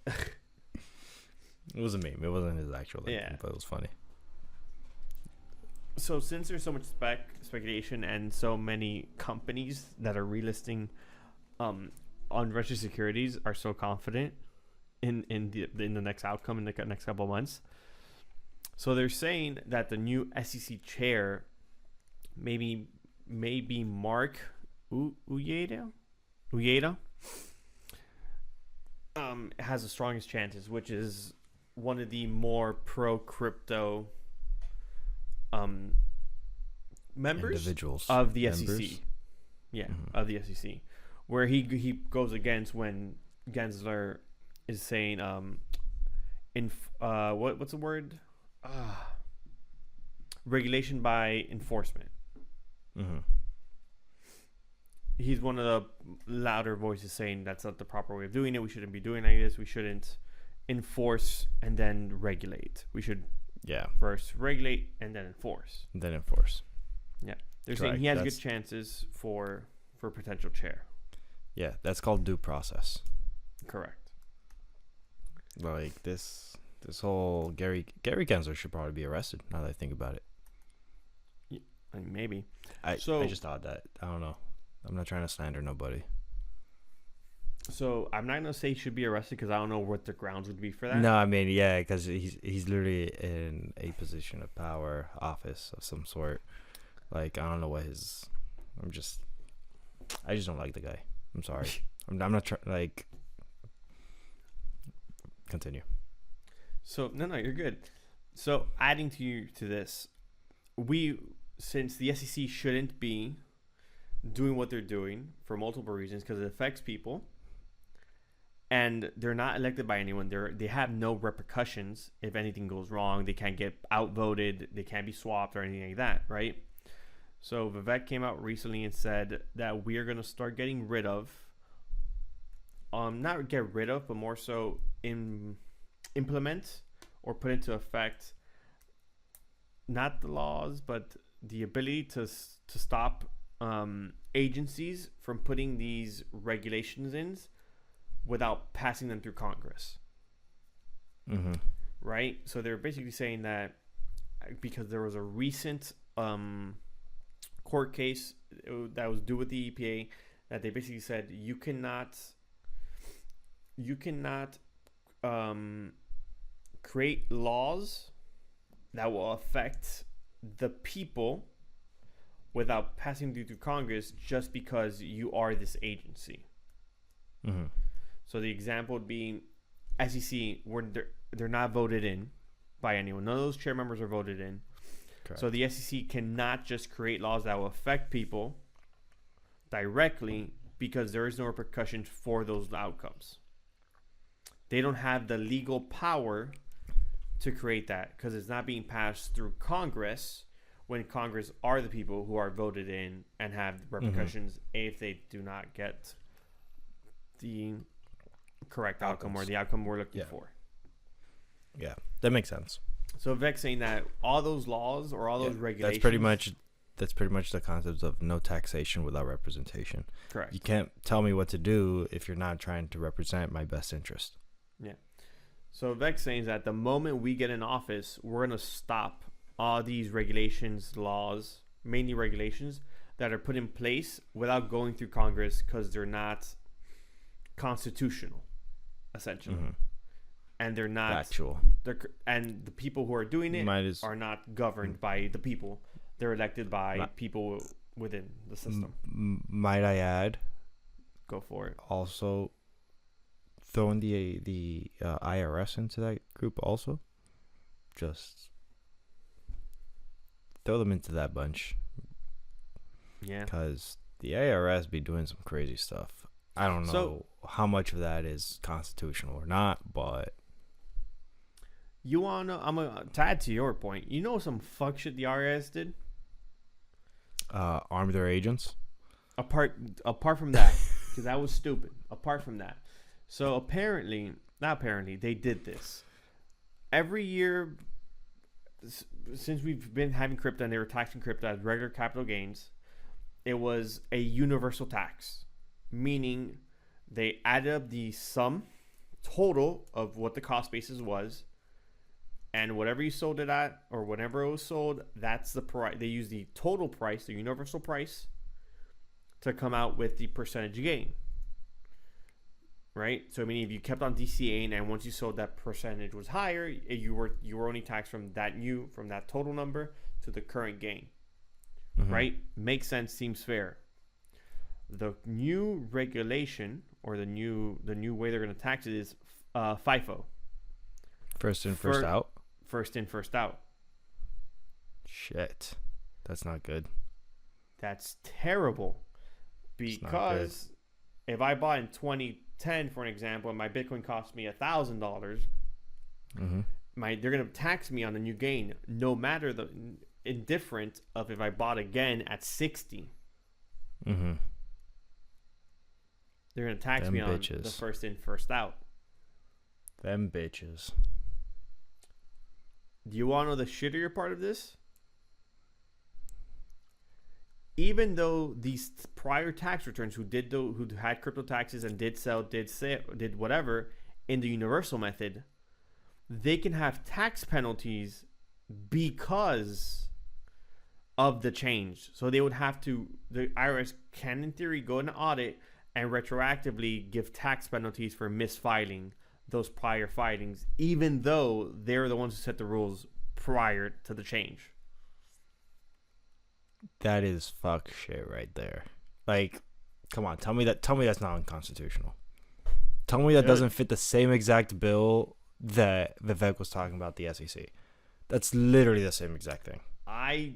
It was a meme. It wasn't his actual LinkedIn, but it was funny. So since there's so much speculation and so many companies that are relisting unregistered securities are so confident in the next outcome in the next couple of months, so they're saying that the new SEC chair maybe Mark Uyeda has the strongest chances, which is one of the more pro crypto members Individuals of the members? SEC. Yeah, of the SEC, where he goes against when Gensler is saying what's the word? Regulation by enforcement. Mm-hmm. He's one of the louder voices saying that's not the proper way of doing it. We shouldn't be doing like this. We shouldn't enforce and then regulate. We should first regulate and then enforce. And then enforce. Yeah. They're saying he has good chances for potential chair. Yeah, that's called due process. Correct. Like this whole Gary Gensler should probably be arrested now that I think about it. Yeah, I mean, maybe. I just thought that. I don't know. I'm not trying to slander nobody. So I'm not gonna say he should be arrested because I don't know what the grounds would be for that. No, I mean, yeah, because he's literally in a position of power, office of some sort. Like, I don't know what his. I just don't like the guy. I'm sorry. I'm not trying. Like, continue. So no, you're good. So adding to this, since the SEC shouldn't be doing what they're doing for multiple reasons because it affects people, and they're not elected by anyone. They have no repercussions if anything goes wrong. They can't get outvoted. They can't be swapped or anything like that, right? So Vivek came out recently and said that we are going to start getting rid of, not get rid of, but more so implement or put into effect, not the laws, but the ability to stop agencies from putting these regulations in without passing them through Congress. Mm-hmm. Right? So they're basically saying that because there was a recent court case that was due with the EPA, that they basically said you cannot create laws that will affect the people without passing through Congress just because you are this agency. Mm-hmm. So the example would be SEC, where they're not voted in by anyone. None of those chair members are voted in. Correct. So the SEC cannot just create laws that will affect people directly because there is no repercussions for those outcomes. They don't have the legal power to create that because it's not being passed through Congress, when Congress are the people who are voted in and have repercussions if they do not get the correct outcome or the outcome we're looking for. Yeah, that makes sense. So Vivek's saying that all those laws or all those regulations... That's pretty much the concept of no taxation without representation. Correct. You can't tell me what to do if you're not trying to represent my best interest. Yeah. So Vivek's saying that the moment we get in office, we're going to stop all these regulations, laws, mainly regulations, that are put in place without going through Congress because they're not constitutional, essentially. Mm-hmm. And they're not factual. And the people who are doing it are not governed by the people. They're elected by people within the system. Might I add? Go for it. Also, throwing the IRS into that group also. Just throw them into that bunch. Yeah. Because the IRS be doing some crazy stuff. I don't know how much of that is constitutional or not, but... You want to... I'm going to add to your point. You know some fuck shit the IRS did? Arm their agents? Apart from that, because that was stupid. Apart from that. So not apparently, they did this. Every year, since we've been having crypto and they were taxing crypto as regular capital gains, it was a universal tax. Meaning they added up the sum total of what the cost basis was, and whatever you sold it at, or whenever it was sold, that's the price. They use the total price, the universal price, to come out with the percentage gain. Right? So I mean, if you kept on DCAing and once you sold, that percentage was higher, you were only taxed from that total number to the current gain. Mm-hmm. Right? Makes sense, seems fair. The new regulation, or the new way they're going to tax it, is FIFO. First in, first out? First in, first out. Shit. That's not good. That's terrible. Because if I bought in 2010, for an example, and my Bitcoin cost me $1,000, mm-hmm. They're going to tax me on the new gain, no matter the indifferent of if I bought again at 60. Mm-hmm. They're going to tax me on the first in, first out. Them bitches. Do you want to know the shittier part of this? Even though these prior tax returns who had crypto taxes and did whatever in the universal method, they can have tax penalties because of the change. So they would have to, the IRS can in theory go and audit and retroactively give tax penalties for misfiling those prior filings, even though they're the ones who set the rules prior to the change. That is fuck shit right there. Like, come on, tell me that's not unconstitutional. Tell me that doesn't fit the same exact bill that Vivek was talking about, the SEC. That's literally the same exact thing. I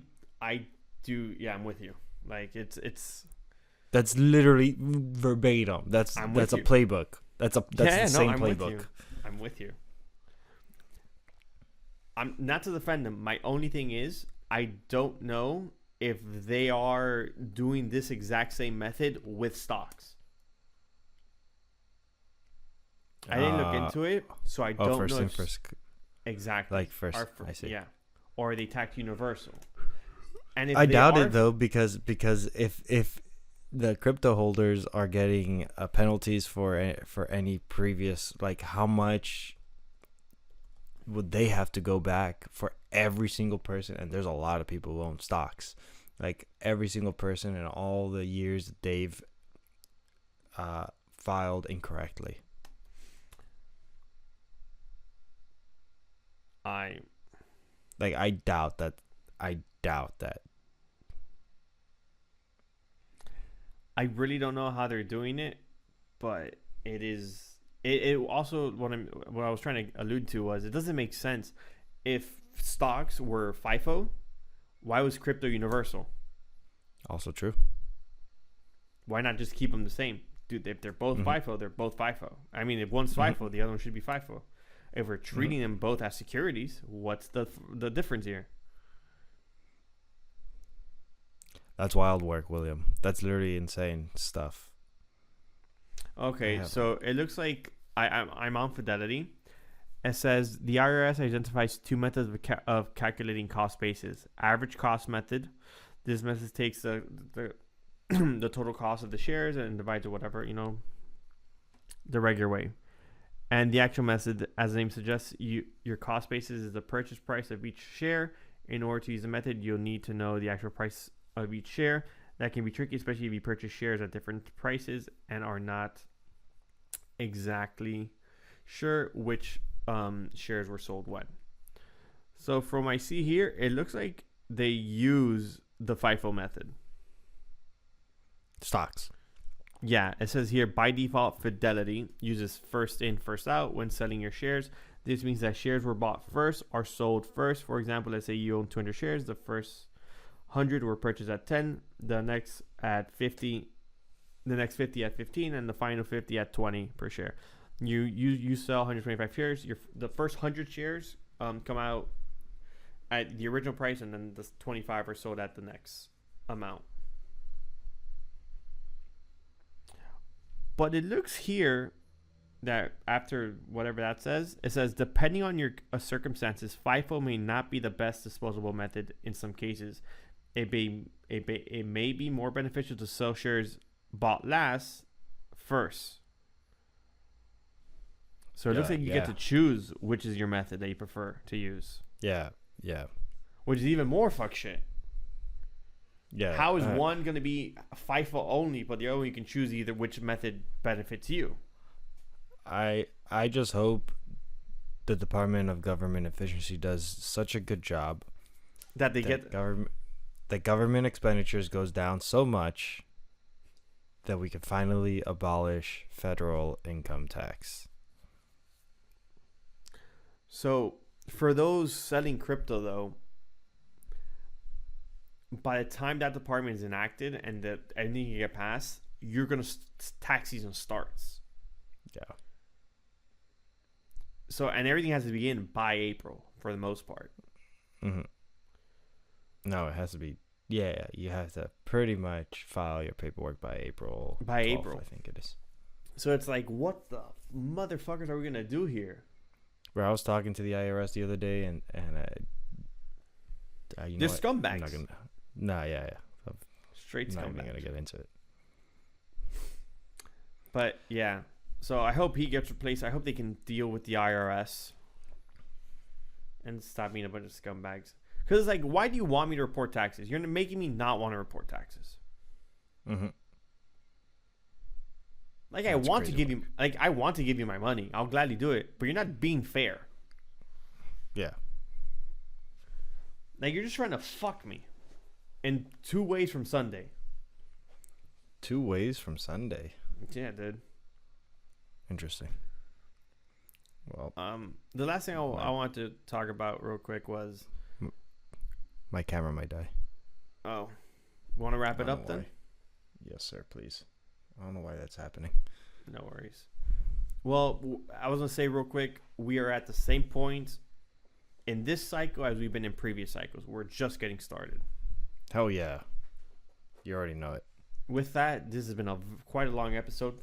do, yeah, I'm with you. Like, it's that's literally verbatim. That's a playbook. That's the same playbook. I'm with you. I'm not to defend them. My only thing is, I don't know if they are doing this exact same method with stocks. I didn't look into it, so I don't know. Exactly. Like first, I see. Yeah. Or they tax universal. And if I doubt it though, because if the crypto holders are getting penalties for any previous, like, how much would they have to go back for every single person? And there's a lot of people who own stocks, like every single person in all the years that they've filed incorrectly. I doubt that. I really don't know how they're doing it, but it is. It also, what I was trying to allude to was, it doesn't make sense. If stocks were FIFO, why was crypto universal? Also true. Why not just keep them the same? Dude, if they're both FIFO, they're both FIFO. I mean, if one's FIFO, the other one should be FIFO. If we're treating them both as securities, what's the difference here? That's wild work, William. That's literally insane stuff. Okay, so it looks like I'm on Fidelity. It says the IRS identifies two methods of calculating cost basis. Average cost method. This method takes the the total cost of the shares and divides it whatever, the regular way. And the actual method, as the name suggests, your cost basis is the purchase price of each share. In order to use the method, you'll need to know the actual price of each share. That can be tricky, especially if you purchase shares at different prices and are not exactly sure which shares were sold when. So from what I see here, it looks like they use the FIFO method. Stocks. Yeah, it says here, by default, Fidelity uses first in, first out when selling your shares. This means that shares were bought first are sold first. For example, let's say you own 200 shares. The first 100 were purchased at 10, the next at 50, the next 50 at 15, and the final 50 at 20 per share. You sell 125 shares. The first 100 shares come out at the original price, and then the 25 are sold at the next amount. But it looks here that after whatever that says, it says, depending on your circumstances, FIFO may not be the best disposable method in some cases. It may be more beneficial to sell shares bought last first. So it looks like you get to choose which is your method that you prefer to use. Yeah. Which is even more fuck shit. Yeah. How is one going to be FIFO only, but the other one you can choose either which method benefits you? I just hope the Department of Government Efficiency does such a good job That they get government expenditures goes down so much that we can finally abolish federal income tax. So for those selling crypto, though, by the time that department is enacted and that anything can get passed, you're gonna tax season starts. Yeah. So and everything has to begin by April for the most part. Mm-hmm. No, it has to be. Yeah, you have to pretty much file your paperwork by April. By 12th, April, I think it is. So it's like, what the motherfuckers are we gonna do here? Where I was talking to the IRS the other day, and you know They're scumbags. Yeah. Straight I'm not even scumbags. gonna get into it. But yeah, so I hope he gets replaced. I hope they can deal with the IRS and stop being a bunch of scumbags. Because it's like, why do you want me to report taxes? You're making me not want to report taxes. Mm-hmm. Like That's I want to crazy give you, like I want to give you my money. I'll gladly do it, but you're not being fair. Yeah. Like you're just trying to fuck me in 2 ways from Sunday. 2 ways from Sunday. Yeah, dude. Interesting. Well, the last thing I want to talk about real quick was my camera might die. Oh, want to wrap it up then? Why. Yes, sir. Please. I don't know why that's happening. No worries. Well, I was gonna say real quick, we are at the same point in this cycle as we've been in previous cycles. We're just getting started. Hell yeah. You already know it. With that, this has been quite a long episode.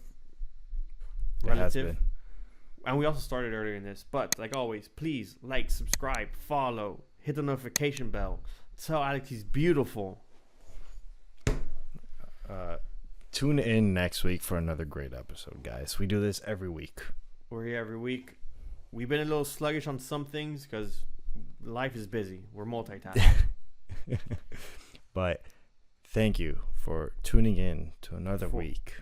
It has been. And we also started earlier in this. But like always, please like, subscribe, follow, hit the notification bell. Tell Alex he's beautiful. Tune in next week for another great episode, guys. We do this every week. We're here every week. We've been a little sluggish on some things because life is busy. We're multitasking. But thank you for tuning in to another week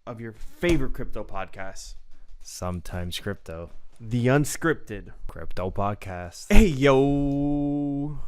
of your favorite crypto podcast. Sometimes Crypto. The Unscripted Crypto Podcast. Hey, yo.